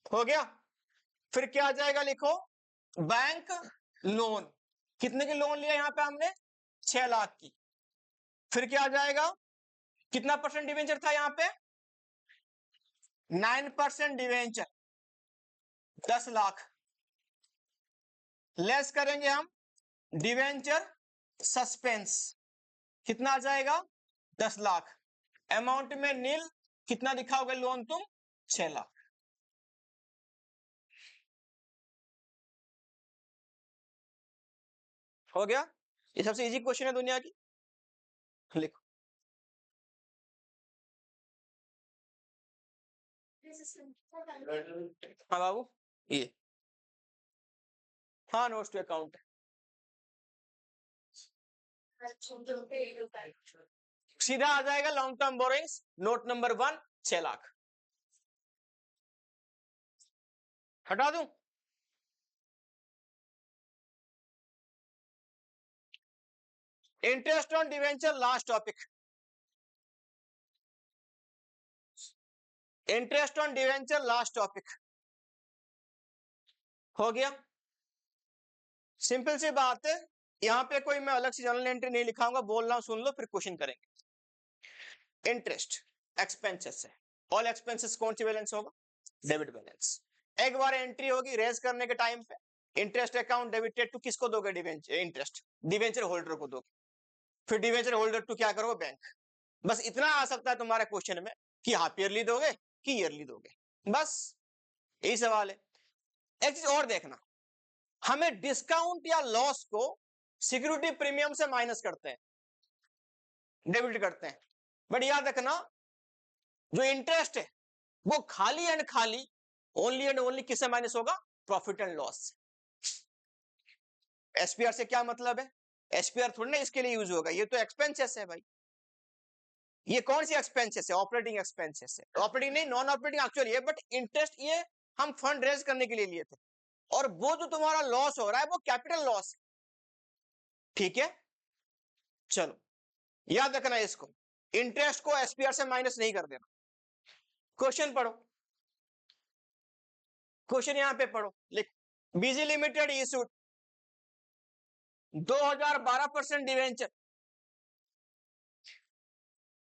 हो गया? फिर क्या आ जाएगा? लिखो, बैंक लोन। कितने की लोन लिया यहां पे हमने? 6 लाख की। फिर क्या आ जाएगा? कितना परसेंट डिवेंचर था यहां पे? 9% डिवेंचर, 10 लाख। लेस करेंगे हम डिवेंचर सस्पेंस, कितना आ जाएगा? 10 लाख। अमाउंट में नील, कितना दिखाओगे लोन तुम? 6 लाख। हो गया? ये सबसे इजी क्वेश्चन है दुनिया की। लिखो, हाँ बाबू, ये हाँ नोट्स टू अकाउंट। सीधा आ जाएगा long term borrowings, note number 1, 6 lakh. हटा दूं? Interest on debenture, last topic. Interest on debenture, last topic. हो गया? सिंपल सी बात है, यहां पे कोई मैं अलग से जर्नल एंट्री नहीं लिखाऊंगा, बोल रहा हूं सुन लो, फिर क्वेश्चन करेंगे। इंटरेस्ट एक्सपेंसेस है, ऑल एक्सपेंसेस कौन सी बैलेंस होगा? Debit balance. एक बार एंट्री होगी रेज करने के टाइम पे, इंटरेस्ट अकाउंट डेबिटेड टू, किसको दोगे? डिवेंचर इंटरेस्ट, डिवेंचर होल्डर को दोगे। फिर डिवेंचर होल्डर टू क्या करोगे? बैंक। बस इतना आ सकता है तुम्हारे क्वेश्चन में कि हाफ ईयरली दोगे कि ईयरली दोगे, बस यही सवाल है। एक चीज और देखना, हमें डिस्काउंट या लॉस को सिक्योरिटी प्रीमियम से माइनस करते हैं, डेबिट करते हैं, बट याद रखना जो इंटरेस्ट है वो खाली एंड खाली ओनली एंड ओनली किससे माइनस होगा? Profit and loss. एसपीआर से क्या मतलब है? एसपीआर थोड़ी ना इसके लिए यूज होगा, ये तो एक्सपेंसेस है भाई। ये कौन सी एक्सपेंसेस है? ऑपरेटिंग एक्सपेंसेस है। ऑपरेटिंग नहीं, नॉन ऑपरेटिंग एक्चुअली है, बट इंटरेस्ट ये हम फंड रेज करने के लिए लिए थे, और वो जो तुम्हारा लॉस हो रहा है वो कैपिटल लॉस। ठीक है, चलो याद रखना इसको, इंटरेस्ट को एसपीआर से माइनस नहीं कर देना। क्वेश्चन पढ़ो, क्वेश्चन यहां पे पढ़ो, लिख, बीजी लिमिटेड इशूड 2012% डिवेंचर,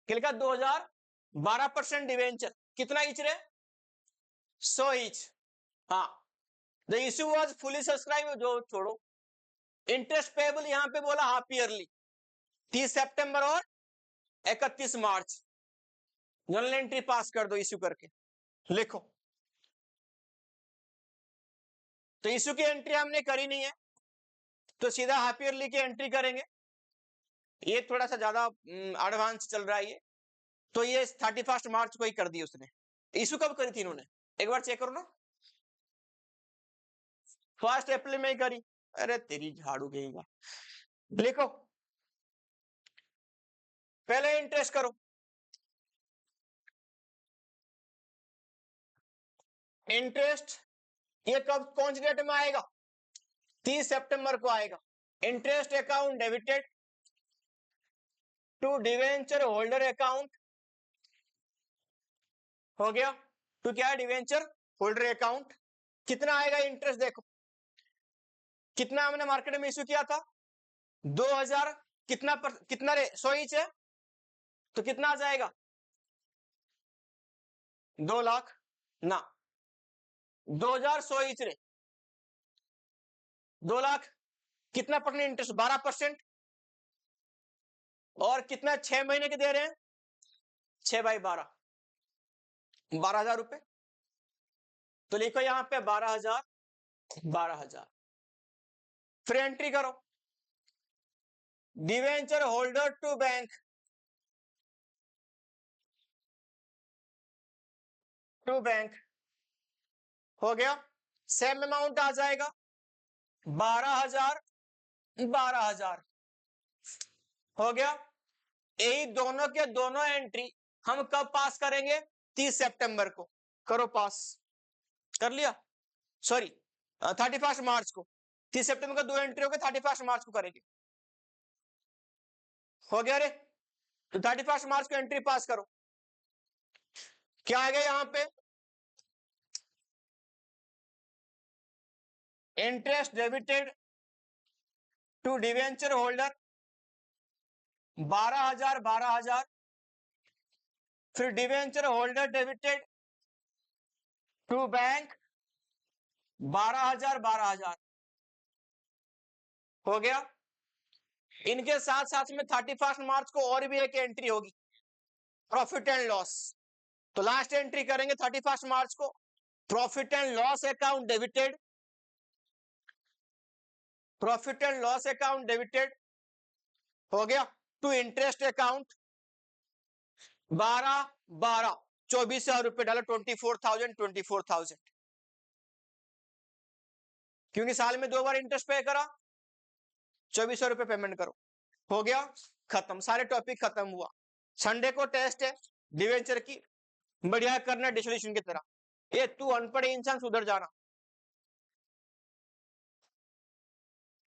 लिखा 2012% डिवेंचर, कितना ईच रे? 100 ईच। हाँ, the issue was fully subscribe, जो छोड़ो। इंटरेस्ट पेबल यहां पे बोला हाफ ईयरली, 30 सितंबर और 31 मार्च। जर्नल एंट्री पास कर दो इशू करके। लिखो, तो इशू की एंट्री हमने करी नहीं है, तो सीधा हाफ ईयरली की एंट्री करेंगे। ये थोड़ा सा ज्यादा एडवांस चल रहा है ये, तो ये 31 मार्च को ही कर दी उसने। इशू कब करी थी इन्होंने? एक बार चेक करो ना, 1 अप्रैल में ही करी। अरे तेरी झाड़ू गईगा। लिखो, पहले इंटरेस्ट करो, इंटरेस्ट ये कब कौन सी डेट में आएगा? 30 सितंबर को आएगा। Interest account debited to debenture holder account, हो गया? तो क्या है? Debenture holder account. कितना आएगा इंटरेस्ट? देखो कितना हमने मार्केट में इश्यू किया था, 2000, कितना रे? 100 ईच है, तो कितना आ जाएगा? 2 लाख ना, 2100 ईच रे, 2 लाख। कितना परसेंट इंटरेस्ट? 12%। और कितना 6 महीने के दे रहे हैं? 6/12, 12,000 रुपए। तो लिखो यहां पे 12,000, 12,000। फिर एंट्री करो, debenture holder to bank, to bank, हो गया। सेम अमाउंट आ जाएगा 12,000 12,000, हो गया। यही दोनों के दोनों एंट्री हम कब पास करेंगे? 30 सितंबर को। करो पास। कर लिया? सॉरी 31 मार्च को। 30 सितंबर का 2 एंट्री हो गए, 31 मार्च को करेंगे। हो गया रे? तो 31 मार्च को एंट्री पास करो। क्या आ गया यहां पे? Interest debited to debenture holder 12,000 12,000, फिर debenture holder debited to bank 12,000 12,000, हो गया। इनके साथ साथ में 31 मार्च को और भी एक एंट्री होगी, प्रॉफिट एंड लॉस। तो लास्ट एंट्री करेंगे 31 मार्च को, profit and loss account debited, profit and loss account debited, हो गया, टू इंटरेस्ट अकाउंट 12 12 24,000 रुपए डालो, 24,000 क्योंकि साल में 2 बार इंटरेस्ट पे करा, 2400 रुपए पेमेंट करो। हो गया, खत्म, सारे टॉपिक खत्म हुआ। संडे को टेस्ट है डिवेंचर की, बढ़िया करना डिसोल्यूशन की तरह। ये तू अनपढ़ इंसान सुधर जाना।